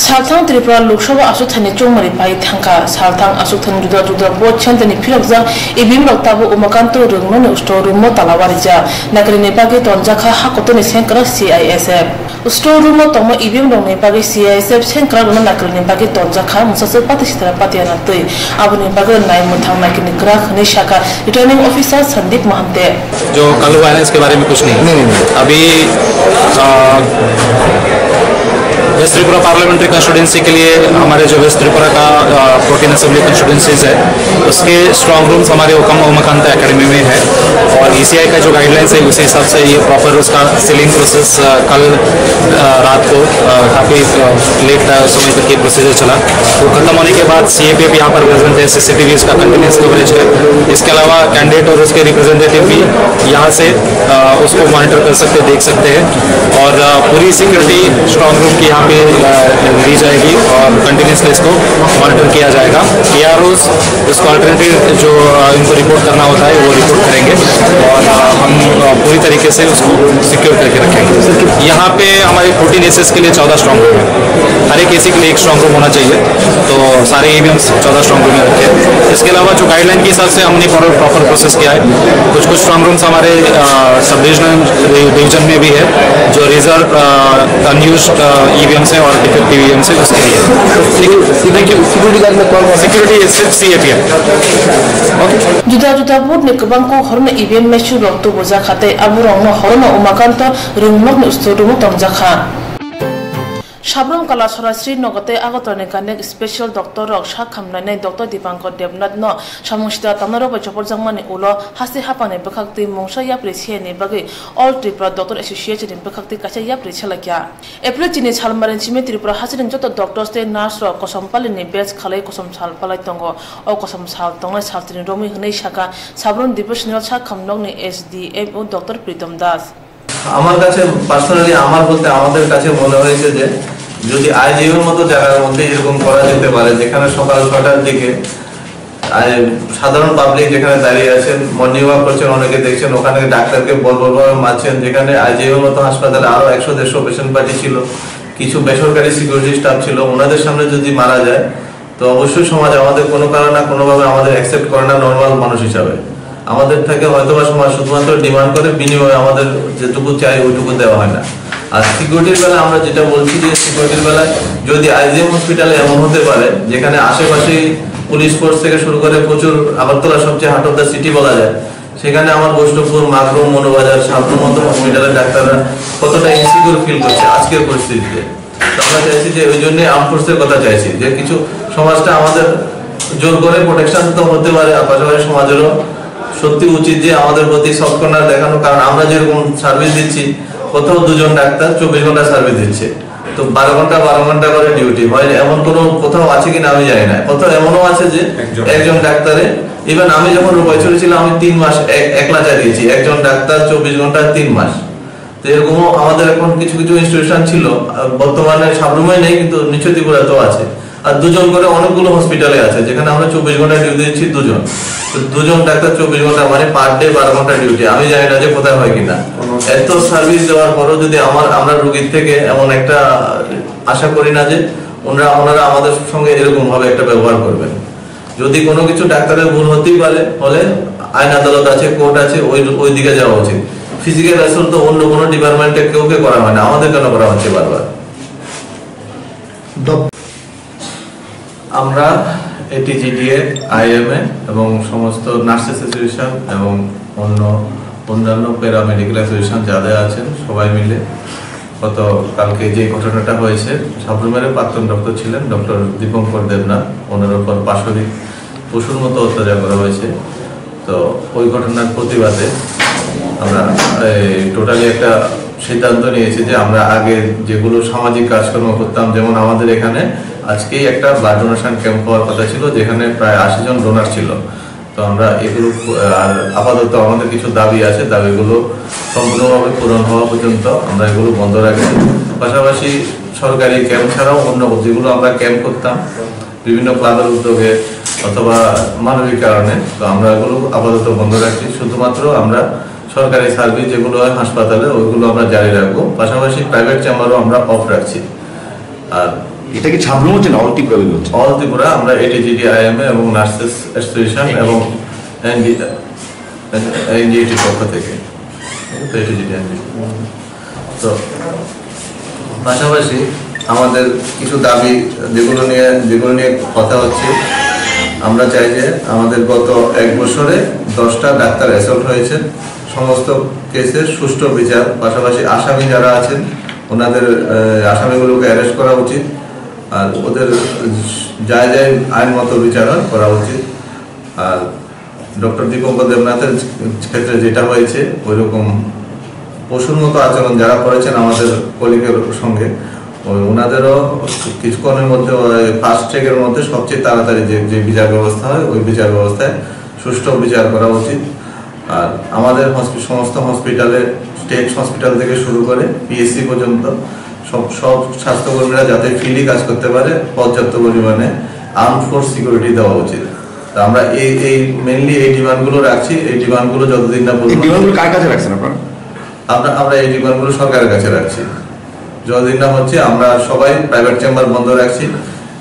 सालथांग त्रिपुरा लोकसभा आसुथाने चौमारी पाई थांका सालथांग आसुथान जुदा बोट छंतनि फिरकजा इबिम रक्ताबो उमकांतो रंगनो ने स्टोर रूम तालावारिजा नागरि नेपागे तंजाखा हाकोतनि सेंकरा सीआईएसएफ स्टोर रूम तम इबिम रंग नेपागे सीआईएसएफ सेंकरा रंग नागरि नेपागे तंजाखा मुसासे पातिसितरा पातियाना तै आबो नेपागे नाय मुथांग नाकिनि ग्राह खने शाखा रिटर्निंग ऑफिसर संदीप महंते जो कल हुआ है इसके बारे में कुछ नहीं। अभी वेस्ट त्रिपुरा पार्लियामेंट्री कंस्टिट्यूंसी के लिए हमारे जो वेस्ट त्रिपुरा का 14 असेंबली कंस्टिट्यूंसीज है उसके स्ट्रॉन्ग रूम्स हमारे उमाकांता एकेडमी में है और ईसीआई का जो गाइडलाइंस है उसी हिसाब से ये प्रॉपर उसका सीलिंग प्रोसेस कल रात को काफ़ी लेट समय तक ये प्रोसीजर चला। वो खत्म होने के बाद सीएपीएफ यहाँ पर प्रेजेंट है, सीसीटीवी इसका कंटिन्यूस कवरेज है। इसके अलावा कैंडिडेट और उसके रिप्रेजेंटेटिव भी यहाँ से उसको मॉनिटर कर सकते, देख सकते हैं और पूरी सिक्योरिटी स्ट्रॉन्ग रूम की यहाँ पे दी जाएगी और कंटिन्यूसली इसको मॉनिटर किया जाएगा। PROs इसको अल्टरनेटिव जो इनको रिपोर्ट करना होता है वो रिपोर्ट करेंगे और हम पूरी तरीके से उसको सिक्योर करके रखेंगे। यहाँ पे हमारे 14 एसेस के लिए 14 स्ट्रॉन्ग रूम है, हर एक एसी के लिए एक स्ट्रॉन्ग रूम होना चाहिए, तो सारे EVMs 14 स्ट्रॉन्ग रूम में रखे। इसके अलावा जो गाइडलाइन के हिसाब से हमने प्रॉपर प्रोसेस किया है। कुछ स्ट्रॉन्ग रूम्स हमारे सब डिवीजन में भी है जो रिजर्व अनयूज्ड EVMs है और इफेक्टिव EVMs है उसके लिए। सिक्योरिटी गार्ड में कौन सिक्योरिटी सिर्फ CAPF। जुदा बोर्ड ने कबांको हरने EVM में शुरू तो बोझा खाते अब रंग हरने उमाकांत रिंगमक ने उस्तोडुमो तंजाखा সাবরম কালাসরা শ্রীনগরতে আগতনে কানেক স্পেশাল ডক্টর রক সাখামনানে ডক্টর দীপাঙ্কর দেবনাথ ন সামুষ্টিতা তামনারো বৈচপর জাংমানি উলো হাসি হাপানে বখাক্তি মংসা ইয়াপ্রি সিয়ানি বাগে অল ত্রিপুরা ডক্টর এসোসিয়েশন বখাক্তি কাছে ইয়াপ্রি ছালাকিয়া এপ্রিল চিনি ছালমারেন চিমে ত্রিপুরা হাসিরেন যত ডক্টর তে নার্স র কসম পালিনি বেচ খালাই কসম ছাল পালাই তঙ্গ ও কসম ছাল তংনাই ছালতিনি রমি হनै শাখা সাবরম ডিভিশনাল সাখামনগনি SDMO ডক্টর প্রীতম দাস আমার কাছে পার্সোনালি আমার বলতে আমাদের কাছে মনে হয়েছে যে যদি আইজিএমের মতো জায়গার মধ্যে এরকম করা যেতে পারে যেখানে সকাল 6টার দিকে সাধারণ পাবলিক যেখানে দাঁড়িয়ে আছেন মর্নিং ওয়াক করছেন অনেকে দেখছেন ওখানে ডাক্তারকে বলভাবে মারছেন যেখানে আইজিএমের মতো হাসপাতালে আরো 100-150 পেশেন্ট পার্টি ছিল কিছু বেসরকারি সিকিউরিটি স্টাফ ছিল ওনাদের সামনে যদি মারা যায় তো অবশ্যই সমাজ আমাদের কোনো কারণে না কোনোভাবে আমাদের অ্যাকসেপ্ট করে না নর্মাল মানুষ হিসাবে আমাদের থেকে হয়তোবা সমাজ শুধুমাত্র ডিমান্ড করে বিনিময়ে আমাদের যেটুকু চাই ওইটুকু দেওয়া হয় না আর সিকিউরিটির বেলা আমরা যেটা বলছি যে সিকিউরিটির বেলায় যদি আইজিএম হসপিটালে এমন হতে পারে যেখানে আশেপাশে পুলিশ ফোর্স থেকে শুরু করে প্রচুর আগরতলা সবচেয়ে হার্ট অফ দ্য সিটি বলা যায় সেখানে আমার বৈষ্ণবপুর মাগরুম মনোবাজার সাবরমত হসপিটালের ডাক্তাররা কতটা ইনসিকিউর ফিল করছে আজকের পরিস্থিতিতে আমরা চাইছি যে ওই জন্য আর্ম ফোর্সের কথা চাইছি যে কিছু সমাজটা আমাদের জোর করে প্রোটেকশন তো হতে পারে আর পাশাপাশি সমাজেরও সত্যি উচিত যে আমাদের প্রতি সফট কর্নার দেখানো কারণ আমরা যেরকম সার্ভিস দিচ্ছি কোথাও 2 জন ডাক্তার 24 ঘন্টা সার্ভিস দিচ্ছে তো 12 ঘন্টা করে ডিউটি হয় এমন কোনো কোথাও আছে কিনা আমি জানি না কোথাও এমনও আছে যে একজন ডাক্তারে ইভেন আমি যখন বছরে ছিলাম আমি 3 মাস একলা চালিয়েছি একজন ডাক্তার 24 ঘন্টা 3 মাস তো এরকমও আমাদের এখন কিছু কিছু ইনস্টিটিউশন ছিল বর্তমানে সাবরুমে নেই কিন্তু নিচু ত্রিপুরাতেও আছে আর 2 জন করে অনেকগুলো হসপিটালে আছে যেখানে আমরা 24 ঘন্টা ডিউটি দিচ্ছি 2 জন তো 2 জন ডাক্তার 24 ঘন্টা মানে পার ডে 12 ঘন্টা ডিউটি আমি জানি না যে কোথায় হয় কিনা এত সার্ভিস দেওয়ার পরও যদি আমরা রোগীর থেকে এমন একটা আশা করি না যে ওনারা আমাদের সঙ্গে এরকম ভাবে একটা ব্যবহার করবেন যদি কোনো কিছু ডাক্তারের ভুল হতেই পারে হলে আইন আদালত আছে কোর্ট আছে ওই দিকে যাওয়া উচিত ফিজিক্যাল অ্যাসল্ট তো অন্য কোনো ডিপার্টমেন্টে কেউ করা হয় না আমাদের কেন করা হচ্ছে বারবার আমরা এটিজিডিএ আইএমএ এবং সমস্ত নার্স অ্যাসোসিয়েশন এবং অন্যান্য প্যারামেডিক্যাল অ্যাসোসিয়েশন যাদের আছেন সবাই মিলে গত কালকে যে ঘটনাটা হয়েছে সাবরুমের প্রাক্তন ডক্টর ছিলেন ডক্টর দীপঙ্কর দেবনাথ ওনার উপর পাশবিক পশুর মতো অত্যাচার করা হয়েছে তো ওই ঘটনার প্রতিবাদে আমরা টোটালি একটা সিদ্ধান্ত নিয়েছি যে আমরা আগে যেগুলো সামাজিক কাজকর্ম করতাম যেমন আমাদের এখানে আজকেই একটা ব্লাড ডোনেশন ক্যাম্প হওয়ার কথা ছিল যেখানে প্রায় 80 জন ডোনার ছিল তো আমরা এগুলো আর আপাতত আমাদের কিছু দাবি আছে দাবিগুলো সম্পূর্ণভাবে পূরণ হওয়া পর্যন্ত আমরা এগুলো বন্ধ রাখছি পাশাপাশি সরকারি ক্যাম্প ছাড়াও অন্য যেগুলো আমরা ক্যাম্প করতাম বিভিন্ন ক্লাবের উদ্যোগে অথবা মানবিক কারণে তো আমরা এগুলো আপাতত বন্ধ রাখছি শুধুমাত্র আমরা সরকারি সার্ভিস যেগুলো হয় হাসপাতালে ওইগুলো আমরা জারি রাখবো পাশাপাশি প্রাইভেট চেম্বারও আমরা অফ রাখছি আর এটা কি ছাবরুম হচ্ছে না অল ত্রিপুরা হচ্ছে অল ত্রিপুরা আমরা এটিজিডি আইএমএ এবং নার্সেস অ্যাসোসিয়েশন এবং এনজিটি পক্ষ থেকে তো এটিজিডি তো পাশাপাশি আমাদের কিছু দাবি যেগুলো নিয়ে কথা হচ্ছে আমরা চাই যে আমাদের গত 1 বছরে 10টা ডাক্তার অ্যাসল্ট হয়েছে সমস্ত কেসের সুষ্ঠু বিচার পাশাপাশি আসামি যারা আছেন ওনাদের আসামিগুলোকে অ্যারেস্ট করা উচিত আর ওদের যায় আইন মতো বিচার করা উচিত আর ডক্টর দীপঙ্কর দেবনাথের ক্ষেত্রে যেটা হয়েছে ওই রকম পশুর মতো আচরণ যারা করেছেন আমাদের কলিগের সঙ্গে ওনাদেরও কিছুক্ষণের মধ্যে ফাস্ট ট্র্যাকের মধ্যে সবচেয়ে তাড়াতাড়ি যে বিচার ব্যবস্থা হয় ওই বিচার ব্যবস্থায় সুষ্ঠু বিচার করা উচিত আর আমাদের সমস্ত হসপিটালে স্টেট হসপিটাল থেকে শুরু করে পিএসসি পর্যন্ত সব স্বাস্থ্যকর্মীরা যাতে ফ্রিলি কাজ করতে পারে পর্যাপ্ত পরিমাণে আর্ম ফোর্স সিকিউরিটি দেওয়া উচিত আমরা এই মেইনলি এই ডিমান্ডগুলো রাখছি এই ডিমান্ডগুলো যতদিন না কার কাছে রাখছেন আমরা এই ডিমান্ডগুলো সরকারের কাছে রাখছি যতদিন না হচ্ছে আমরা সবাই প্রাইভেট চেম্বার বন্ধ রাখছি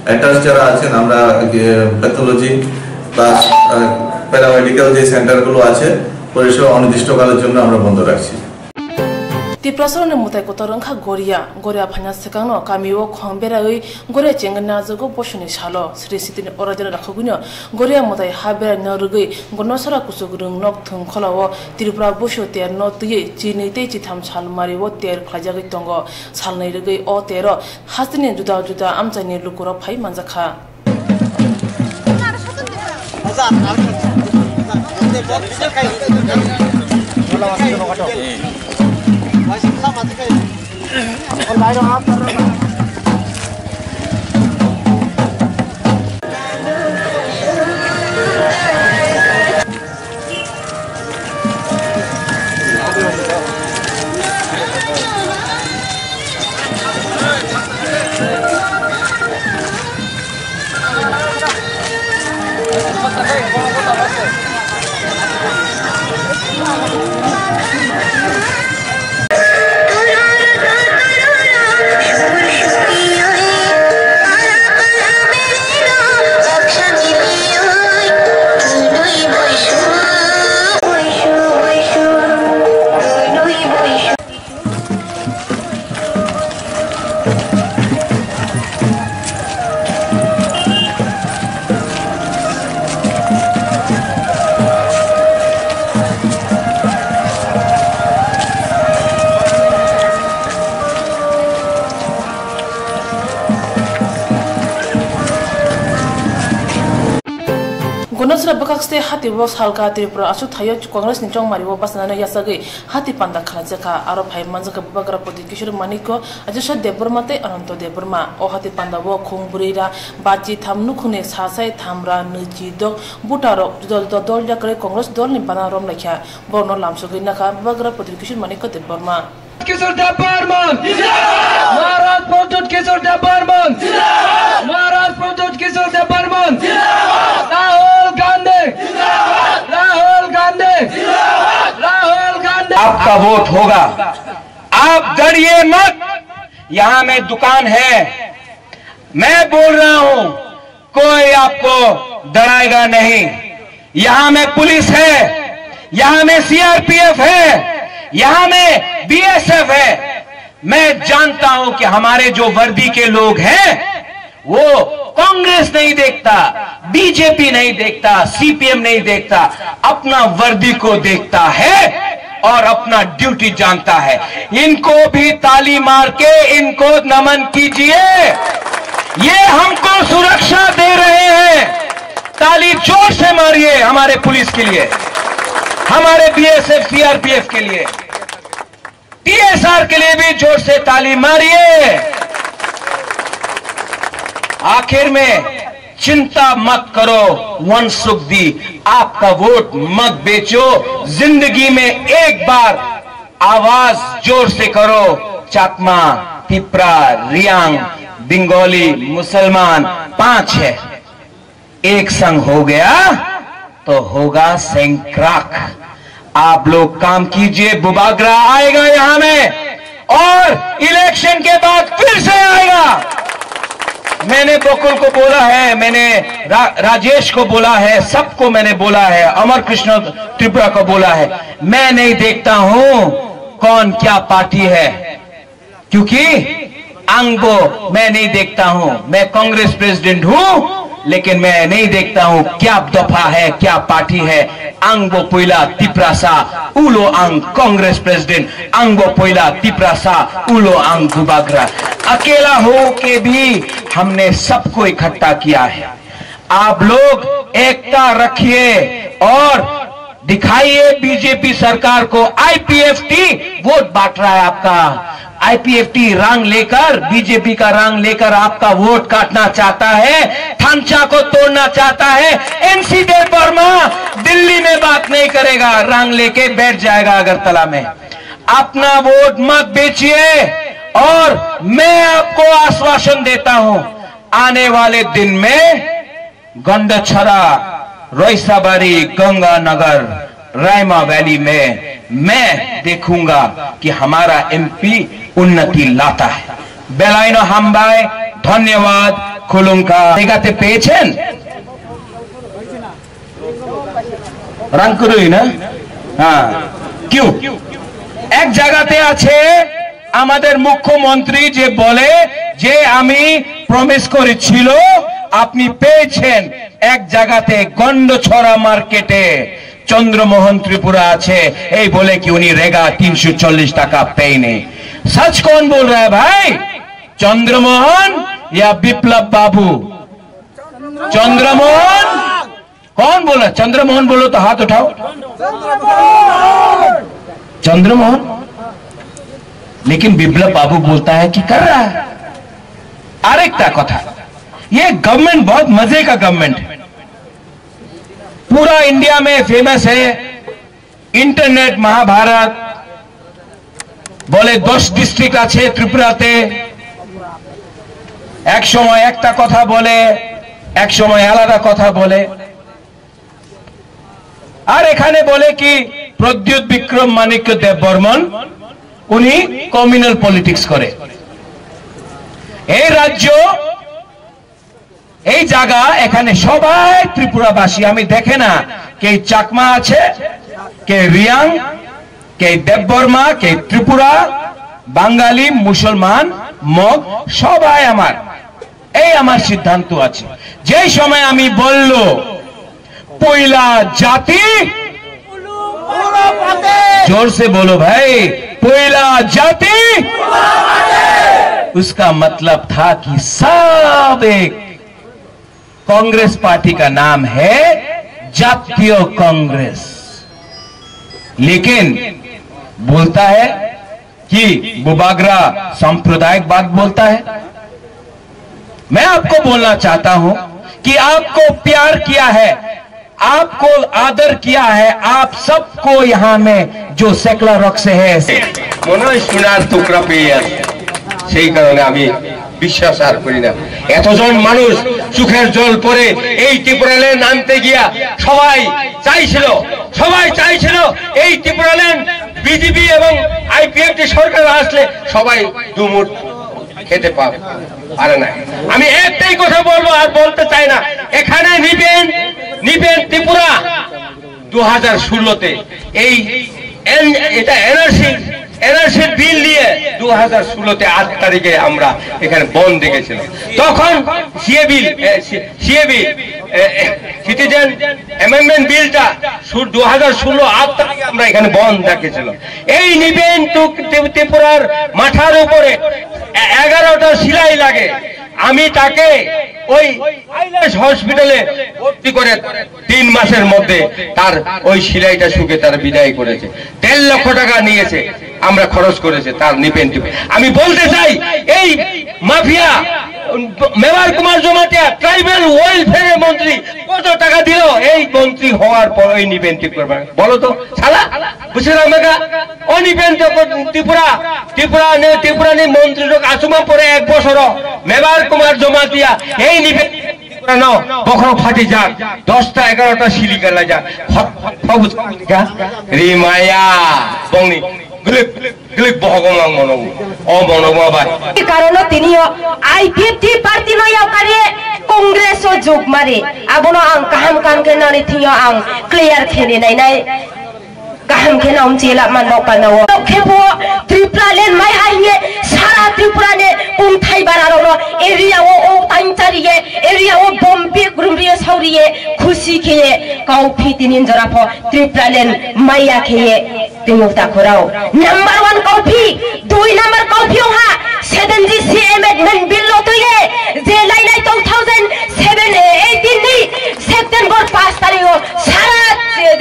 অ্যাটাচ যারা আছেন আমরা প্যাথোলজি প্লাস প্যারামেডিক্যাল যে সেন্টারগুলো আছে পরিষেবা অনির্দিষ্টকালের জন্য আমরা বন্ধ রাখছি Tiprasone mutai kotorangka Goria phanya sekangno kamio khongbera oi Goria chengna jogo boshuni shalo Sri Sitin orajana rakhuguno Goria mutai habera narugui gonosara kusugrung nok thung kholawo Tripura bosho ter no tuye chini te chitham chal mari wo ter khlajagi tongo salnai rugui o tero hasine juda amchani lukura phai manjakha Gonosra bakakste hati was halka Tripura asu thayo Congress ni chong mari was nana yasagi hati panda khalajaka aro bhai manjaka bagra podi kishore maniko ajasha deburmate ananto deburma o hati panda wo khongburira baji thamnu khune sasai thamra niji dog butaro dol jakre Congress dol ni banarom lakha borno lamsogi naka bagra podi kishore maniko deburma Kishore Debarman Maharaj Pradut Kishore Debarman Maharaj Pradut Kishore Debarman Rahul Gandhi आपका vote होगा आप डरिए मत यहाँ में दुकान है मैं बोल रहा हूँ कोई आपको डराएगा नहीं यहाँ में पुलिस है यहाँ में सीआरपीएफ है यहाँ में बीएसएफ है मैं जानता हूं कि हमारे जो वर्दी के लोग हैं वो कांग्रेस नहीं देखता बीजेपी नहीं देखता सीपीएम नहीं देखता अपना वर्दी को देखता है और अपना ड्यूटी जानता है इनको भी ताली मार के इनको नमन कीजिए ये हमको सुरक्षा दे रहे हैं ताली जोर से मारिए हमारे पुलिस के लिए हमारे बीएसएफ सीआरपीएफ के लिए टीएसआर के लिए भी जोर से ताली मारिए आखिर में चिंता मत करो वनसुखदी आपका वोट मत बेचो जिंदगी में एक बार आवाज जोर से करो चाकमा तिप्रा रियांग बंगाली मुसलमान 5 है एक संग हो गया तो होगा सेंक्राक आप लोग काम कीजिए बुबागरा आएगा यहां में और इलेक्शन के बाद फिर से आएगा मैंने बकुल को बोला है मैंने राजेश को बोला है सबको मैंने बोला है अमर कृष्ण त्रिपुरा को बोला है मैं नहीं देखता हूं कौन क्या पार्टी है क्योंकि आंगबो मैं नहीं देखता हूं मैं कांग्रेस प्रेसिडेंट हूं लेकिन मैं नहीं देखता हूं क्या दफा है क्या पार्टी है आंगबो पोइला तिप्रासा उलो आंग कांग्रेस प्रेसिडेंट आंगबो पोइला तिप्रासा उलो आंग गुबागरा अकेला हो के भी हमने सबको इकट्ठा किया है आप लोग एकता रखिए और दिखाइए बीजेपी सरकार को आईपीएफटी वोट बांट रहा है आपका आईपीएफटी रंग लेकर बीजेपी का रंग लेकर आपका वोट काटना चाहता है थांचा को तोड़ना चाहता है एनसी देव वर्मा दिल्ली में बात नहीं करेगा रंग लेके बैठ जाएगा अगरतला में अपना वोट मत बेचिए और मैं आपको आश्वासन देता हूं आने वाले दिन में गंडछरा रोइसाबारी गंगानगर रायमा वैली में मैं देखूंगा कि हमारा एमपी उन्नति लाता है बेलाइनो हामबाय धन्यवाद खुलुंका জায়গাতে পেয়েছেন রাঙ্কুরুই না হ্যাঁ क्यों এক জায়গাতে আছে আমাদের মুখ্যমন্ত্রী যে বলে যে আমি প্রমিস করেছিল আপনি পেয়েছেন। এক জায়গাতে গন্ডছড়া মার্কেটে চন্দ্রমোহন ত্রিপুরা আছে এই বলে কি উনি রেগা 340 টাকা পেয়নি। सच कौन बोल रहा है भाई, चंद्रमोहन या विप्लव बाबू? चंद्रमोहन कौन बोला? चंद्रमोहन बोलो तो हाथ उठाओ। चंद्रमोहन। लेकिन विप्लव बाबू बोलता है कि कर रहा है। आरेकता कथा, ये गवर्नमेंट बहुत मजे का गवर्नमेंट है, पूरा इंडिया में फेमस है। इंटरनेट महाभारत बोले 10 डिस्ट्रिक्ट আছে ত্রিপুরাতে, এক সময় একটা কথা বলে, এক সময় আলাদা কথা বলে। আর এখানে বলে কি প্রদ্যুৎ বিক্রম মানিক্য দেব বর্মন উনি কমিউনাল পলিটিক্স করে। এই রাজ্য, এই জায়গা, এখানে সবাই ত্রিপুরাবাসী। আমি দেখে না কে চাকমা আছে, কে রিয়াং, কে দেববর্মা, কে ত্রিপুরা, বাঙালি, মুসলমান, মগ, সবাই আমার। এই আমার সিদ্ধান্ত আছে। যে সময় আমি বলল পয়লা জাতি, जोर से बोलो भाई, पहला जाति, उसका मतलब था कि सब एक कांग्रेस पार्टी का नाम है जातीय कांग्रेस। लेकिन बोलता है कि बुबागरा सांप्रदायिक बात बोलता है। मैं आपको बोलना चाहता हूं कि आपको प्यार किया है, आपको आदर किया है, आप सबको यहाँ में जो सेकुलर रॉक से है মনে সোনার টুকরা পেয়ে আছে, সেই কারণে আমি বিশ্বাস আর করি না। এতজন মানুষ চোখের জল পরে এই ত্রিপুরা ল্যান্ড নামতে গিয়া সবাই চাইছিল এই ত্রিপুরা ল্যান্ড বিজেপি এবং আইপিএফটি সরকার আসলে সবাই দুমুঠ খেতে পাবে। আরে না, আমি একটাই কথা বলবো আর বলতে চাই না। এখানে নিবেন ত্রিপুরা 2016-তে এই এটা এনআরসি বিল নিয়ে 2016-তে 8 তারিখে আমরা এখানে বন্ধ দেখেছিলাম। তখন সিএবি সিটিজেন অ্যামেন্ডমেন্ট বিলটা 2016 8 তারিখে আমরা এখানে বন্ধ দেখেছিলাম। এই নিবেন ত্রিপুরার মাথার উপরে 11টা সিলাই লাগে। আমি তাকে ওই হসপিটালে ভর্তি করে 3 মাসের মধ্যে তার ওই সিলাইটা শুকে তার বিদায় করেছে। 1.5 লক্ষ টাকা নিয়েছে, আমরা খরচ করেছে তার নিবেন। আমি বলতে চাই এই mafia Mebar Kumar Jamatia tribal welfare মন্ত্রী কত টাকা দিল এই মন্ত্রী হওয়ার পর ওই নিবেন ত্রিপুরা? বলো তো শালা, বুঝলেন? আমাকে ও নিবেন ত্রিপুরা নি মন্ত্রী আসুমা পরে 1 বছর মেবার কুমার জমাতিয়া এই নিবেন কখনো ফাটি যাক 10টা 11টা সিলি গেলা যাক রিমায়া বংনি কারণ তিনিও আইপিএফটি পার্টি লইয়া কারে কংগ্রেস ও যোগ মারে আবনো আং কাহাম কানকে নানি থিও আং ক্লিয়ার খেনে নাই নাই কাহাম খেনা উমচিলা মানব পানাও খেবো ত্রিপুরা ল্যান্ড মাই হাইয়ে সারা ত্রিপুরা নে উমথাই বারারো এরিয়া ও তাইনচারিয়ে এরিয়া ও বম্বে গ্রুরিয়ে সাউরিয়ে খুশি খেয়ে কাউফি তিনিন জরাফ ত্রিপুরা ল্যান্ড মাইয়া খেয়ে তিমুতা খরাও নাম্বার 1 কফি 2 নাম্বার কফি ওহা 7G এমেন্ডমেন্ট বিল লতইয়ে যে লাইলাই 2018 নি সেপ্টেম্বর 5 তারিখ সারা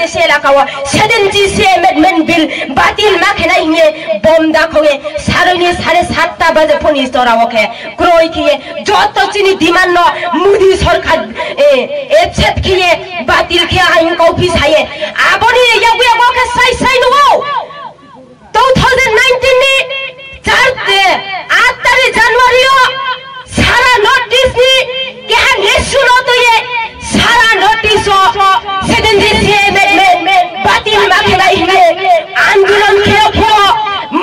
দেশে এলাকাও 7G এমেন্ডমেন্ট বিল বাতিল মাখে নাই নিয়ে বম দাখোয়ে সারনি 7:30 বাজে পুলিশ তোরাওকে ক্রয় কিয়ে যত চিনি ডিমান্ড মোদি সরকার এছেত কিয়ে বাতিল কে আইন কফি ছায়ে আবনি ইয়াবু ইয়াবকে সাই নো 2019 নি 8 তারিখ জানুয়ারি সারা নোটিস নি কেহা নেশুনো তো ये সারা নোটিস 7G এমেন্ডমেন্ট বাতিল মাখে নাই নিয়ে আন্দোলন খেয়ে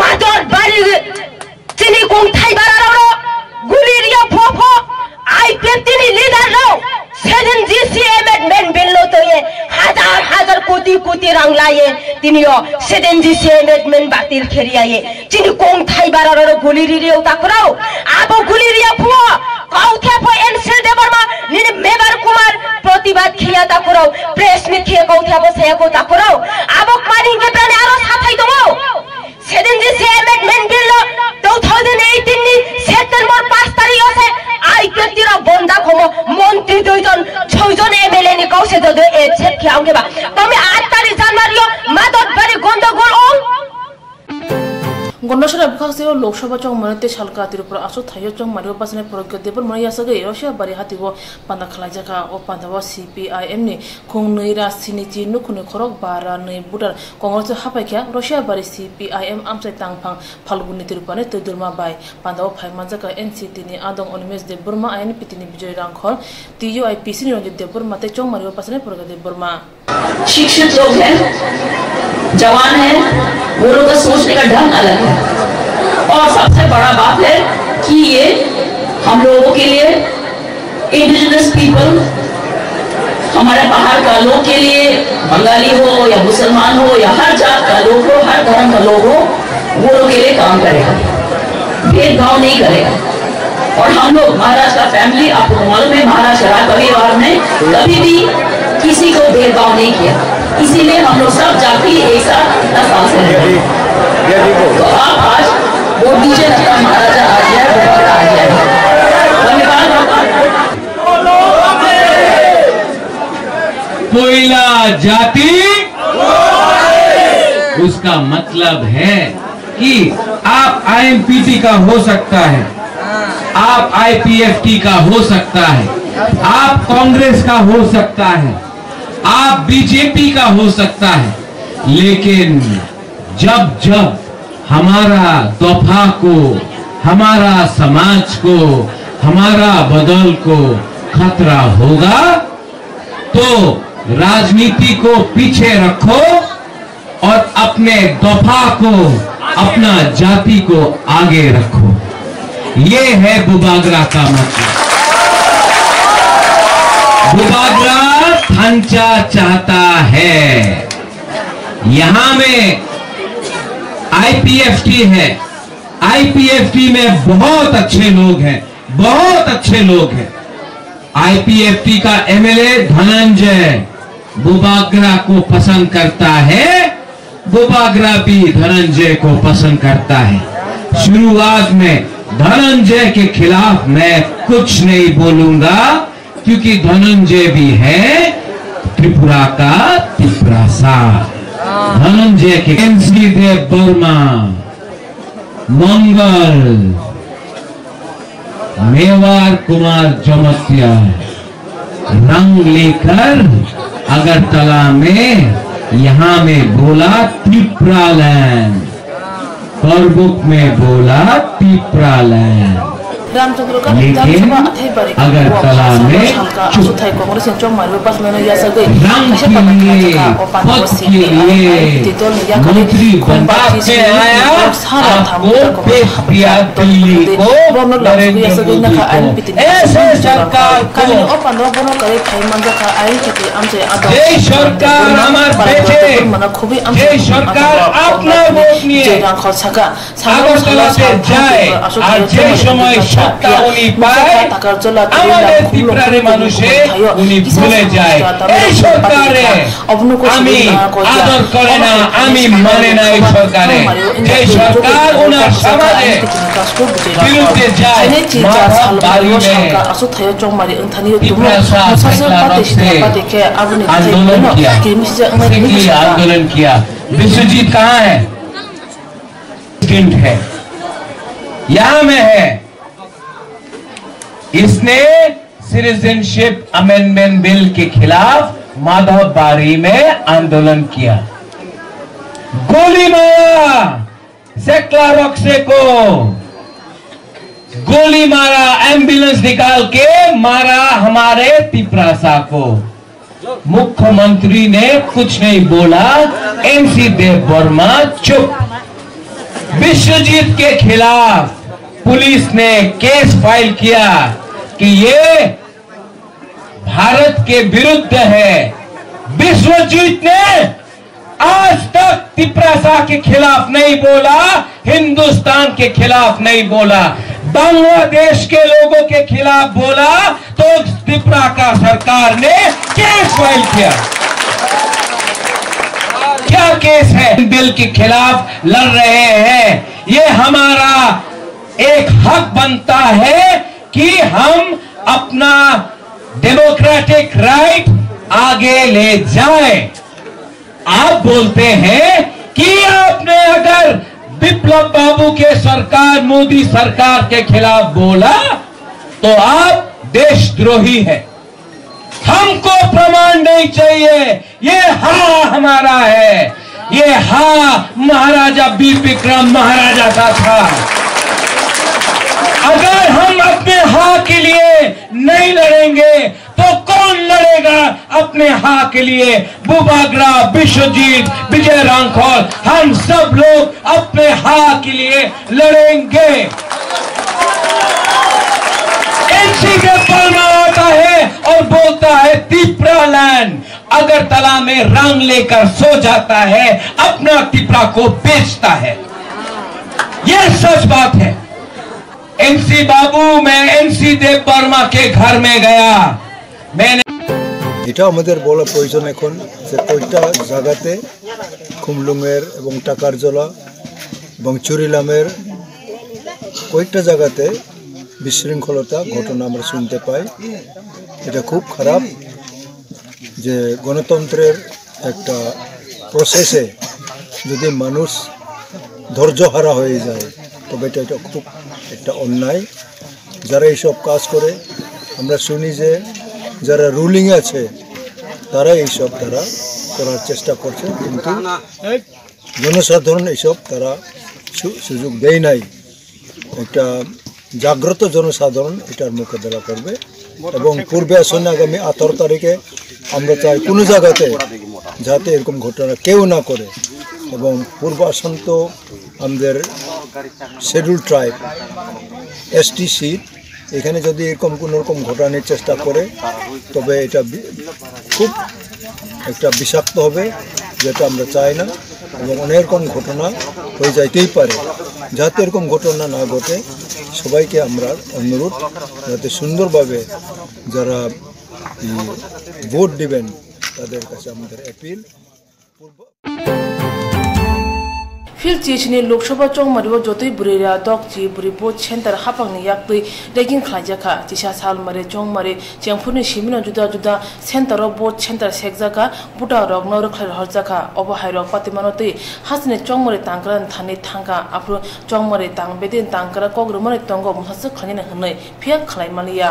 মাদর বাড়ি চিনি কোন থাই বারারো গুলির ইয়া ফোফো আইপিএফ তিনি লিডার নো 7G এমেন্ডমেন্ট বিল তো ये হাজার কোটি कोटी कोटी रां लाये तिनियो 7G amendment बातिल खेरियाये चिनि कों थाई बारारो गुलिरिरि उताकुराव आबो गुलिरिया फुओ काउथे फो एनसेल देबरमा निने मेबर कुमार प्रतिबाद खिया ताकुराव प्रेस मिट खिया काउथे फो सेको ताकुराव आबो मानि के प्राने आरो साथाइ दङो 7G amendment बिल 2018 नि सेप्टेम्बर 5 तारिख আছে आइकेतिर बन्दा खमो मन्त्री दुइजन 6 जन एमएलए नि कौसे ददो एचेप खियाउके बा तमे 8 तारिख जनवरी मादत बारे गन्डगोल गन्नसरा विभागसेव लोकसभा चौक मनते सालका त्रिपुरा आसु थायो चौक मारियो पासने प्रज्ञ देवर मरिया सगे रशिया बारि हातिगो पांदा खलाइजाका ओ पांदावा CPIM नि खुंनै रासिनि चिनु खुनै खरक बारा नै बुटार कांग्रेस हापाइख्या रशिया बारि CPIM आमसाइ तांफां फाल्गुनि त्रिपुराने तैदुरमा बाय पांदावा फाइमानजाका NCT नि आदं अनिमेश देवबर्मा आयन पितिनि विजय रांखल TUIPC नि रंजित देवबर्मा ते चौक मारियो पासने प्रज्ञ देवबर्मा शिक्षित लोग हैं, जवान हैं, वो लोग का सोचने का ढंग अलग है और सबसे बड़ा बात है कि ये हम लोगों के लिए इंडिजिनस पीपल, हमारे बाहर का लोग के लिए बंगाली हो या मुसलमान हो या हर जात का लोग हो, हर धर्म का लोग हो, वो लोग के लिए काम करेगा, भेदभाव नहीं करेगा। और हम लोग महाराष्ट्र का फैमिली, आपको मालूम है महाराष्ट्र राज परिवार ने कभी भी किसी को भेदभाव नहीं किया, इसीलिए हम लोग सब जाति एक साथ 10 साल से रहते हैं। तो आप आज वोट दीजिए, महाराजा आ गया, आ गया। कोयला जाति उसका मतलब है कि आप IMPT का हो सकता है, आप IPFT का हो सकता है, आप कांग्रेस का हो सकता है, आप BJP का हो सकता है, लेकिन जब जब हमारा दफा को, हमारा समाज को, हमारा बदल को खतरा होगा तो राजनीति को पीछे रखो और अपने दफा को, अपना जाति को आगे रखो। ये है बुबागरा का मतलब। बुबागरा ढांचा चाहता है। यहां में IPFT है, IPFT में बहुत अच्छे लोग हैं, बहुत अच्छे लोग हैं। IPFT का MLA धनंजय बुबागरा को पसंद करता है, बुबागरा भी धनंजय को पसंद करता है। शुरुआत में धनंजय के खिलाफ मैं कुछ नहीं बोलूंगा क्योंकि धनंजय भी है त्रिपुरा का त्रिपुरासा। धनंजय के NC देवबर्मा, मंगल, मेवाड़ कुमार जमतिया रंग लेकर अगरतला में यहाँ में बोला त्रिपुरालैंड, करबुक में बोला त्रिपुरालैंड, लेकिन अगरतला में चुप। रंग के लिए, पद के लिए मंत्री बनवा के आया, आपको पेश किया दिल्ली को नरेंद्र मोदी। ऐसे सरकार को जय सरकार हमारे बेटे, जय सरकार अपना वोट लिए अगरतला से जाए और जय समय सत्ता उन्हीं पाए, हमारे त्रिपुरारे मनुष्य उन्हीं भूले जाए। এই সরকারে আমি আদর করে না, আমি মানে না এই সরকারে। যে সরকার ওনার সমাজে বিরুদ্ধে যায়, মাধব বাড়ি में आंदोलन किया। विश्वजीत कहाँ है? है यहाँ में है। इसने सिटीजनशिप अमेंडमेंट बिल के खिलाफ माधव बारी में आंदोलन किया, गोली मारा, सेक्ला रॉक्से को गोली मारा, एम्बुलेंस निकाल के मारा हमारे त्रिपुरासा को। मुख्यमंत्री ने कुछ नहीं बोला, NC देवबर्मा चुप। विश्वजीत के खिलाफ पुलिस ने केस फाइल किया कि ये भारत के विरुद्ध है। विश्वजीत ने आज तक तिपरासा के खिलाफ नहीं बोला, हिंदुस्तान के खिलाफ नहीं बोला, बांग्लादेश के लोगों के खिलाफ बोला तो त्रिपुरा का सरकार ने केस फाइल किया। क्या केस है? बिल के खिलाफ लड़ रहे हैं। ये हमारा एक हक बनता है कि हम अपना डेमोक्रेटिक राइट आगे ले जाएं। आप बोलते हैं कि आपने अगर विप्लव बाबू के सरकार, मोदी सरकार के खिलाफ बोला तो आप देशद्रोही हैं। हमको प्रमाण नहीं चाहिए, ये हाँ हमारा है, ये हाँ महाराजा वीर विक्रम महाराजा का था। अगर हम अपने हाँ के लिए नहीं लड़ेंगे तो कौन लड़ेगा अपने हाँ के लिए? बुबाग्रा, विश्वजीत, विजय रांखौर, हम सब लोग अपने हाँ के लिए लड़ेंगे। एनसी देव वर्मा आता है और बोलता है त्रिपुरा लैंड, अगरतला में रंग लेकर सो जाता है, अपना त्रिपुरा को बेचता है। यह सच बात है। एनसी बाबू, मैं एनसी देव वर्मा के घर में गया, मैंने এটা আমাদের বলা প্রয়োজন এখন যে কয়টা জায়গাতে খুমলুঙের এবং টাকারজলা এবং চুরিলামের কয়েকটা জায়গাতে বিশৃঙ্খলতা ঘটনা আমরা শুনতে পাই। এটা খুব খারাপ যে গণতন্ত্রের একটা প্রসেসে যদি মানুষ ধৈর্যহারা হয়ে যায় তবে এটা খুব একটা অন্যায়। যারা এইসব কাজ করে আমরা শুনি যে যারা রুলিং আছে তারা এইসব তারা করার চেষ্টা করছে, কিন্তু জনসাধারণ এইসব তারা সুযোগ দেয় নাই। একটা জাগ্রত জনসাধারণ এটার মোকাবেলা করবে এবং পূর্বে আসনে আগামী 18 তারিখে আমরা চাই কোনো জায়গাতে যাতে এরকম ঘটনা কেউ না করে। এবং পূর্ব আসন তো আমাদের শিডিউল ট্রাইব এসটি সিট, এখানে যদি এরকম কোনো রকম ঘটানোর চেষ্টা করে তবে এটা খুব একটা বিষাক্ত হবে, যেটা আমরা চাই না। এবং অনেক রকম ঘটনা হয়ে যাইতেই পারে, যাতে এরকম ঘটনা না ঘটে সবাইকে আমরা অনুরোধ যাতে সুন্দরভাবে যারা ভোট দিবেন তাদের কাছে আমাদের অ্যাপিল। फिल चीचनी लोकसभा चौंग मरिबो जोतई बुरेरा दक ची बुरिबो सेंटर हापांगनि याक्तै रेगिंग खलाइजाखा तिसा साल मरे चौंग मरे चेंफुरनि सिमिनो जुदा जुदा सेंटर बोट सेंटर सेकजाखा बुटा रगनो रखलाय हरजाखा अबो हायरक पातिमानोतै हासने चौंग मरे तांग्रान थानि थांगा आफ्रु चौंग मरे तांगबेदिन तांगरा कग्रमने तंगो मुसासो खलायने हनै फिया खलायमालिया।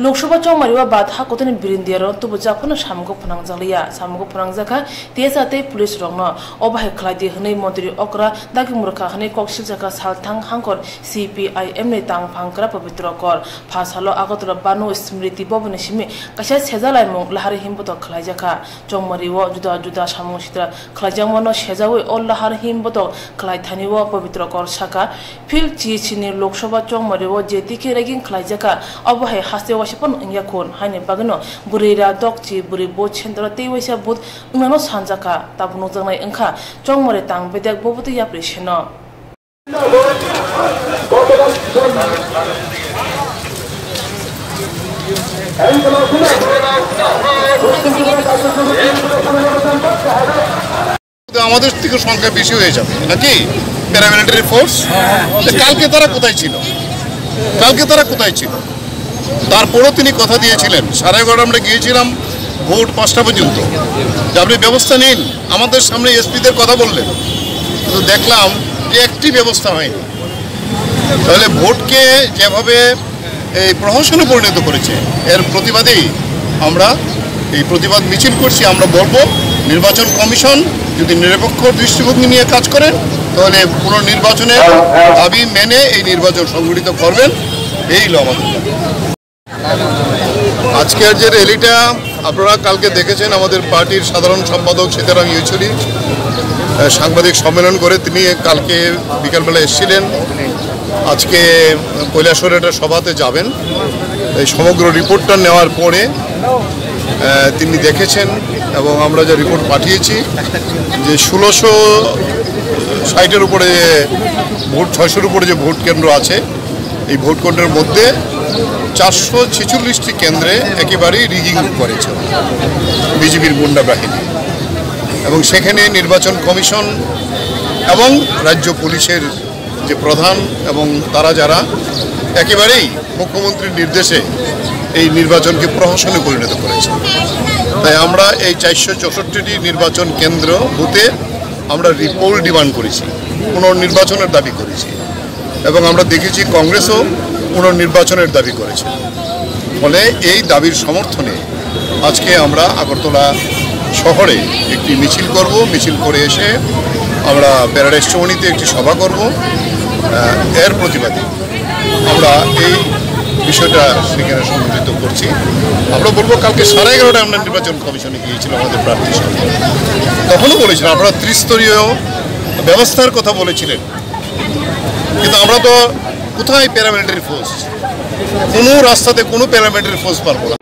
लोकसभा चौमारिवा बाद हाकोतनि बिरिंदियार तुबु जाफोनो सामगो फनांगजालिया सामगो फनांगजाखा तेजाते पुलिस रंगनो अबाहाय खलायदि हनै मन्त्री अकरा दागि मुरखा हनै कक्सिल जाका सालथां हांकर CPIM नि तांगफांकरा पवित्र कर फासालो आगतरा बानो स्मृति भवननि सिमि कासा सेजालाय मुं लाहारि हिमबत खलायजाखा चौमारिवा जुदा जुदा सामगो सित्रा खलायजामनो सेजावै अ लाहारि हिमबत खलायथानिवा पवित्र कर साका फिल चिचिनि लोकसभा चौमारिवा जेतिके रेगिं खलायजाखा अबाहाय हास्ते वाशपन इंयाखोन हाइने बागनो बुरेरा दकची बुरे बोट सेंटर तेवैसा बुत उनानो सानजाखा ताबुनो जंनाय अंखा चौंमरे तांग बेदाक बबुत याप्रेशनो আমাদের থেকে সংখ্যা বেশি হয়ে যাবে নাকি প্যারামিলিটারি ফোর্স কালকে তারা কোথায় ছিল তারপরও তিনি কথা দিয়েছিলেন 11:30 আমরা গিয়েছিলাম ভোট 5টা পর্যন্ত যে আপনি ব্যবস্থা নিন আমাদের সামনে এসপিদের কথা বললেন কিন্তু দেখলাম যে একটি ব্যবস্থা হয়নি তাহলে ভোটকে যেভাবে এই প্রহসনে পরিণত করেছে এর প্রতিবাদেই আমরা এই প্রতিবাদ মিছিল করছি আমরা বলবো নির্বাচন কমিশন যদি নিরপেক্ষ দৃষ্টিভঙ্গি নিয়ে কাজ করেন তাহলে পুনর্নির্বাচনের দাবি মেনে এই নির্বাচন সংগঠিত করবেন এই হলো আমাদের আজকের যে র্যালিটা আপনারা কালকে দেখেছেন আমাদের পার্টির সাধারণ সম্পাদক সীতারাম ইয়েচুরি সাংবাদিক সম্মেলন করে তিনি কালকে বিকালবেলা এসেছিলেন আজকে কৈলাসহরের একটা সভাতে যাবেন এই সমগ্র রিপোর্টটা নেওয়ার পরে তিনি দেখেছেন এবং আমরা যে রিপোর্ট পাঠিয়েছি যে 1660-এর উপরে ভোট 600-এর উপরে যে ভোট কেন্দ্র আছে এই ভোট কেন্দ্রের মধ্যে 446টি কেন্দ্রে একেবারেই রিগিং করেছে বিজেপির গুন্ডা বাহিনী এবং সেখানে নির্বাচন কমিশন এবং রাজ্য পুলিশের যে প্রধান এবং তারা যারা একেবারেই মুখ্যমন্ত্রীর নির্দেশে এই নির্বাচনকে প্রহসনে পরিণত করেছে। তাই আমরা এই 464টি নির্বাচন কেন্দ্র বুথে আমরা রিপোর্ট ডিমান্ড করেছি, পুনর্নির্বাচনের দাবি করেছি এবং আমরা দেখেছি কংগ্রেসও পুনর্নির্বাচনের দাবি করেছে। ফলে এই দাবির সমর্থনে আজকে আমরা আগরতলা শহরে একটি মিছিল করব, মিছিল করে এসে আমরা প্যারাডাইস চৌমুহনীতে একটি সভা করব। এর প্রতিবাদে আমরা এই বিষয়টা সেখানে সংগঠিত করছি। আমরা বলবো কালকে 11:30টায় আমরা নির্বাচন কমিশনে গিয়েছিলাম আমাদের প্রার্থীর সঙ্গে, তখনও বলেছিলাম আপনারা ত্রিস্তরীয় ব্যবস্থার কথা বলেছিলেন, কিন্তু আমরা তো কোথায় প্যারামিলিটারি ফোর্স, কোনো রাস্তাতে কোনো প্যারামিলিটারি ফোর্স পারবো না।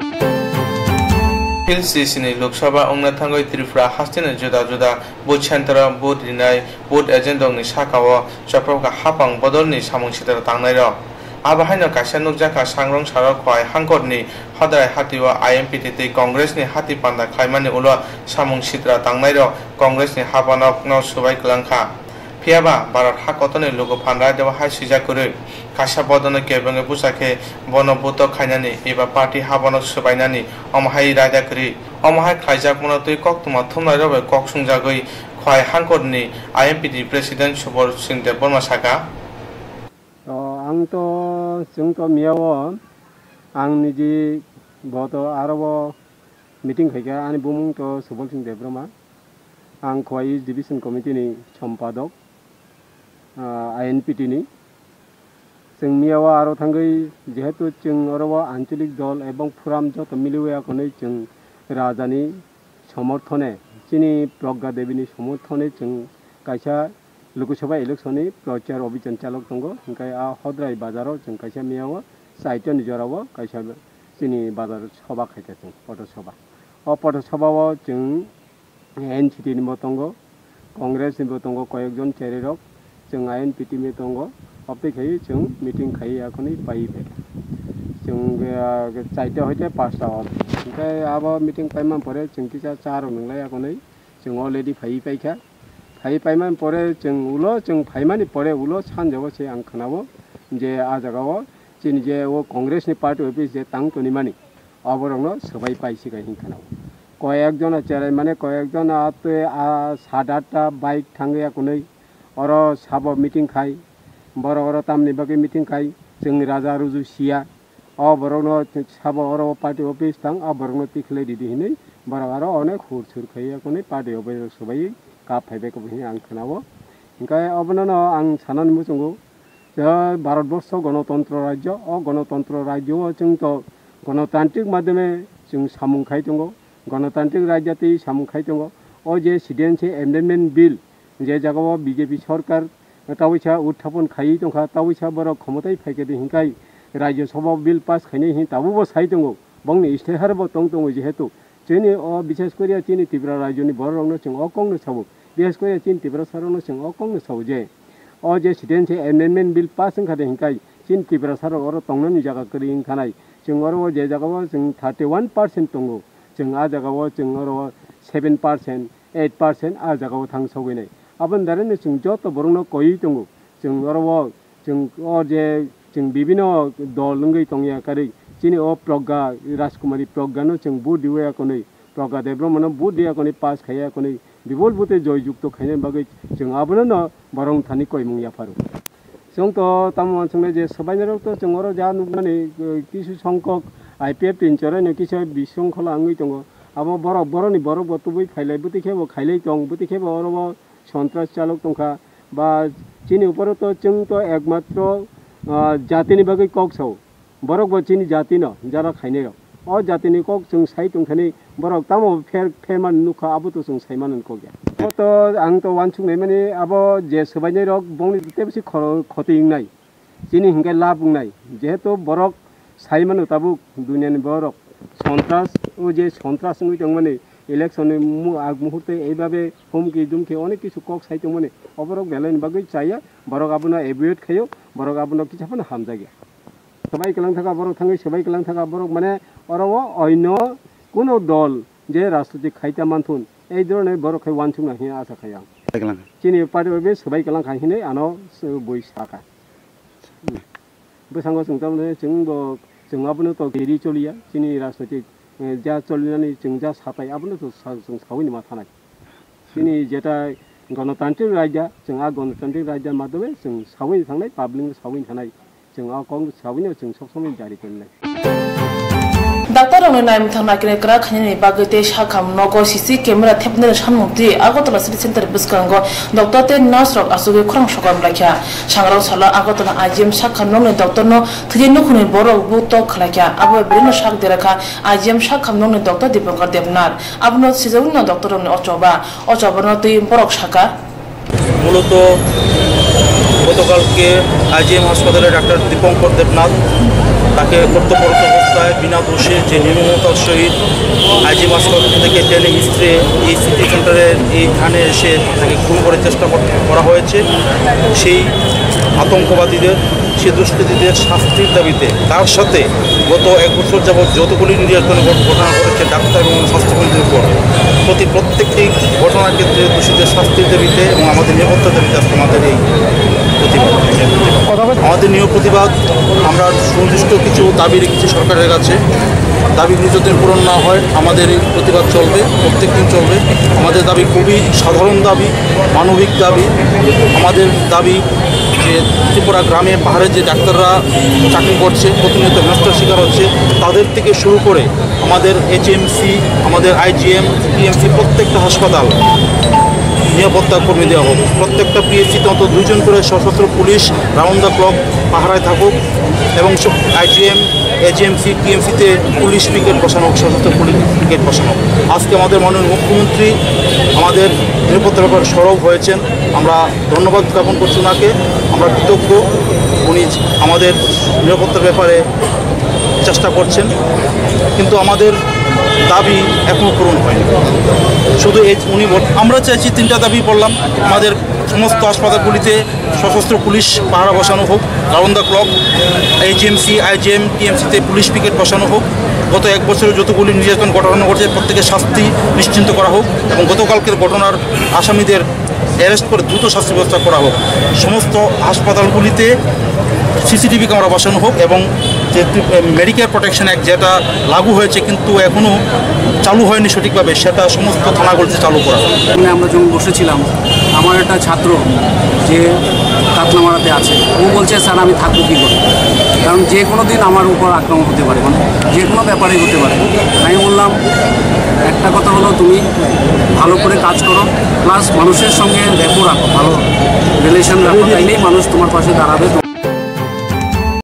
हिलसिसिनि लोकसभा अंगना थांगै त्रिपुरा हास्तिन जुदा जुदा बुथ सेन्टर बुथ रिनाय बुथ एजेन्डनि साखाओ चप्रका हापां बदलनि सामुं सिदार थांनाय र आबाहायनो कासा नुकजाखा सांग्रं सारक खय हांकरनि हदाय हातिवा आईएमपीटी कांग्रेसनि हाति पान्दा खायमानि उल सामुं सिद्रा थांनाय र कांग्रेसनि हाबानक न सुबाय गलांखा फियाबा भारत हाकतनि लोगो फान्दा देवा हाय सिजाकुरै कासा बदन केबंगे बुसाखे बनबुत खायनानि एबा पार्टी हाबानक सुबायनानि अमहाय राजाकरि अमहाय खायजाक मनतै कक्तुमा थुमनाय रबे कक्सुंजागै खय हांकरनि आईएमपीटी प्रेसिडेन्ट सुबर सिंह देबबर्मा साका आंथ' जोंथ' मियाव आं निजे बहुत आरो मिटिं खायगा आंनि बुंथ' सुबल सिंह देबबर्मा आं खय डिभिजन कमिटिनि सम्पादक आईएनपीटी नि जों मियाव आरो थांगै जेहेतु जों आरो आंचलिक दल एवं फुराम जत मिलियाखौनो जों राजानि समर्थने चिनी प्रज्ञा देवीनि समर्थने जों कायसा लोकसभा इलेक्शननि प्रचार अभियान चालक दङ ओंखाय हद्राय बाजाराव जों कायसा मियाव साहित्य निजराव कायसा चिनी बाजार सभा खायगा जों पथसभा पथसभाव जों एनसीटीनिबो दङ कांग्रेसनिबो दङ कयेकजन चेरिरक जों आईएनपीटीनि दङ अब्दैखाय जों मिटिं खायैयाखौनो पाइबाय जों चारटा हयते 5टा ओमफ्राय आबो मिटिं पाइमान परे जों किसा चार नंलायाखौनो जों अलरेडी फाइबायखा फाइमान परे जों उलो जों फाइमानि परे उलो सानजाव से आं खोनाबो जे आ जागाव जोंनि जे वो कांग्रेसनि पार्टी अफिस जे तांतनि मानि अबरंनो सबाय पाइसिगाय हिं खोनाबो कयेकजन चेराय माने कयेकजन आते 7-8टा बाइक थांगैयाखौनो और साबो मिटिं खाय बर और तामनि बागै मिटिं खाय जोंनि राजा रुजु सिया अबरंनो साबो और पार्टी अफिस थां अबरंनो तिखलै दिदिहिनै बर आरो अनेक हुर सुर खाययाखौनो पार्टी अफिस सबाय का फाइबायखौ आं खोनाबो ओंखाय अबननो आं सानानै मोजांगौ भारतवर्ष गणतंत्र राज्य गणतंत्र राज्य जोंथ' गणतांत्रिक माध्यमे जों सामुंखाय दङ गणतांत्रिक राज्यते सामुंखाय दङ जे सिटिजेनशिप एमेन्डमेन्ट बिल जे जागाव बीजेपी सरकार तावैसा उत्थापन खायै दंखा तावैसा बर क्षमताय फायगदे हिंखाय राज्य सभा बिल पास खायनाय हिं ताबो साय दङ बंनि इस्तेहारबो दङ जेहेतु जोंनि विशेष करिया चिनी त्रिपुरा राज्यनि बर'नो जों अकंनो सावो विशेष करिया चिनी त्रिपुरा सारावनो जों अकंनो सावो जे जे सिटिजेनशिप एमेन्डमेन्ट बिल पास ओंखारदों हिंखाय चिनी त्रिपुरा साराव और तंनानि जागा करि हिंखानाय जों और जे जागाव जों 31% दङ जों आ जागाव जों और 7% 8% आ जागाव थां सावैनाय आबन दारेनो जों जत बर'नो कयै दङ जों और जे जों विभिन्न दल लंगै दंया कारै चिनी प्रज्ञा राजकुमारी प्रज्ञानो जों बुथ दिवायाखौनो प्रज्ञा देबबर्मानो बुथ दियाखौनो पास खायाखौनो बिबल बुथे जययुक्त खायनाय बागै जों आबोनो बरं थानि कयमुं याफारो जोंथ' तामन संनाय जे सबायनारावथ' जों और जा नुनानै किछु संख्यक आईपीएफ टिनचरायनो किछु बिसंखला आङै दङ आबो बर'नि बर' बतुबै फायलाय बुतिखेबो खायलाय दं बुतिखेबो और सन्त्रास चालक दंखा बा चिनी उपरथ' जोंथ' एकमात्र जातिनि बागै कक साव बरक बचिनी जाति न जरा खायने जातिनि कक जों साइ दंखानि बरक तामो फेरमान नुखा आबो तो जों साइमान को गया तो आं तो वानसुंनाय माने आबो जे सबायनाय रक बंनि तेबसि खतिंनाय चिनी हिंगाय लाभ बुंनाय जेहेतु बरक साइमान ताबु दुनियानि बरक सन्त्रास जे सन्त्रास नुइ दं माने ইলেকশনের আগ মুহূর্তে এইভাবে হুমকি দুমকি অনেক কিছু কক সাইতে মনে অবরক বেলাইন বাগৈ চাইয়া বরক আপনার এভয়েড খাইও বরক আপনার কিছু হামজাগে সবাই কেলাং থাকা বরক থাঙ্গি সবাই কেলাং থাকা বরক মানে অরও অন্য কোনো দল যে রাজনৈতিক খাইতা মানথুন এই ধরনের বরক খাই ওয়ানসুং নাহি আশা খাই আং চিনি পারে সবাই কেলাং খাইহিনে আনো বই থাকা बैसागो जों आबनो तो गेरी चलिया जोंनि राजनैतिक जा चलिनानै जों जा साथाय आबनो तो जों सावैनि मा थानाय जोंनि जेटा गणतान्त्रिक राज्य जों आ गणतान्त्रिक राज्य माध्यमे जों सावैनि थांनाय पाब्लिक सावैनि थानाय जों आ कांग्रेस सावैनि जों सब समय जारि खालामनाय डाक्टर नायम थांना किने करा खानि बागैते साखाम नगो सीसी कैमेरा थेपने सानमुक्ति आगतला सिटी सेंटर बिस्कांगो डॉक्टर ते नर्स रक आसुगे खरं सकाम लाखिया सांग्राव साला आगतला आजिएम साखाम नने डॉक्टर नो थजे नखुनि बरो बुतो खलाखिया आबो बिरनो साख देराखा आजिएम साखाम नने डॉक्टर दीपंकर देवनाथ आबनो सिजौनो डॉक्टर नो अचबनो तै बरक साका মূলত গতকালকে আইজিএম হাসপাতালে ডাক্তার দীপঙ্কর দেবনাথ তাকে কর্তব্যরত অবস্থায় বিনা দোষে যে নির্মমতার সহিত আইজিএম হাসপাতাল থেকে টেনে হিস্ট্রে এই সিটি সেন্টারের এই থানে এসে তাকে খুন করার চেষ্টা করা হয়েছে সেই আতঙ্কবাদীদের সে দুষ্কৃতীদের শাস্তির দাবিতে তার সাথে গত 1 বছর যাবৎ যতগুলি নির্যাতনের ঘটনা ঘটেছে ডাক্তার এবং স্বাস্থ্যমন্ত্রীর উপর প্রত্যেকটি ঘটনার ক্ষেত্রে দোষীদের শাস্তির দাবিতে এবং আমাদের নিরাপত্তার দাবিতে আজকে আমাদের এই প্রতিবাদ আমাদের নিয়োগ প্রতিবাদ আমরা সুনির্দিষ্ট কিছু দাবি রেখেছি সরকারের কাছে দাবিগুলি যদি পূরণ না হয় আমাদের এই প্রতিবাদ চলবে প্রত্যেক দিন চলবে আমাদের দাবি খুবই সাধারণ দাবি মানবিক দাবি আমাদের দাবি যে ত্রিপুরা গ্রামে পাহাড়ে যে ডাক্তাররা চাকরি করছে প্রতিনিয়ত নষ্টের শিকার হচ্ছে তাদের থেকে শুরু করে আমাদের এইচএমসি আমাদের আইজিএম টিএমসি প্রত্যেকটা হাসপাতাল নিরাপত্তা কর্মী দেওয়া হোক প্রত্যেকটা পিএইচসিতে অন্তত 2 জন করে সশস্ত্র পুলিশ রাউন্ড দ্য ক্লক পাহারায় থাকুক এবং আইজিএম এইচএমসি টিএমসিতে পুলিশ পিকেট বসানো হোক সশস্ত্র পুলিশ পিকেট বসানো হোক আজকে আমাদের মাননীয় মুখ্যমন্ত্রী আমাদের নিরাপত্তার ব্যাপারে সরব হয়েছেন আমরা ধন্যবাদ জ্ঞাপন করছি ওনাকে আমরা কৃতজ্ঞ উনি আমাদের নিরাপত্তার ব্যাপারে চেষ্টা করছেন কিন্তু আমাদের দাবি এখনও পূরণ হয়নি শুধু এই উনি আমরা চাইছি 3টা দাবি বললাম আমাদের সমস্ত হাসপাতালগুলিতে সশস্ত্র পুলিশ পাহারা বসানো হোক round the clock HMC IGM টিএমসিতে পুলিশ পিকেট বসানো হোক গত 1 বছরে যতগুলি নির্যাতন ঘটনা ঘটেছে প্রত্যেকের শাস্তি নিশ্চিন্ত করা হোক এবং গতকালকের ঘটনার আসামিদের অ্যারেস্ট করে দ্রুত শাস্তি ব্যবস্থা করা হোক সমস্ত হাসপাতালগুলিতে সিসিটিভি ক্যামেরা বসানো হোক এবং যে মেডিকেল প্রোটেকশন অ্যাক্ট যেটা লাগু হয়েছে কিন্তু এখনও চালু হয়নি সঠিকভাবে সেটা সমস্ত থানাগুলিতে চালু করা হোক আমরা যখন বসেছিলাম আমার একটা ছাত্র যে কাতলামারাতে আছে ও বলছে স্যার আমি থাকবো কী করে কারণ যে কোনো দিন আমার উপর আক্রমণ হতে পারে মানে যে কোনো ব্যাপারে হতে পারে আমি বললাম একটা কথা হলো তুমি ভালো করে কাজ করো প্লাস মানুষের সঙ্গে রেপো রাখো ভালো রিলেশন রাখো তাইলেই মানুষ তোমার পাশে দাঁড়াবে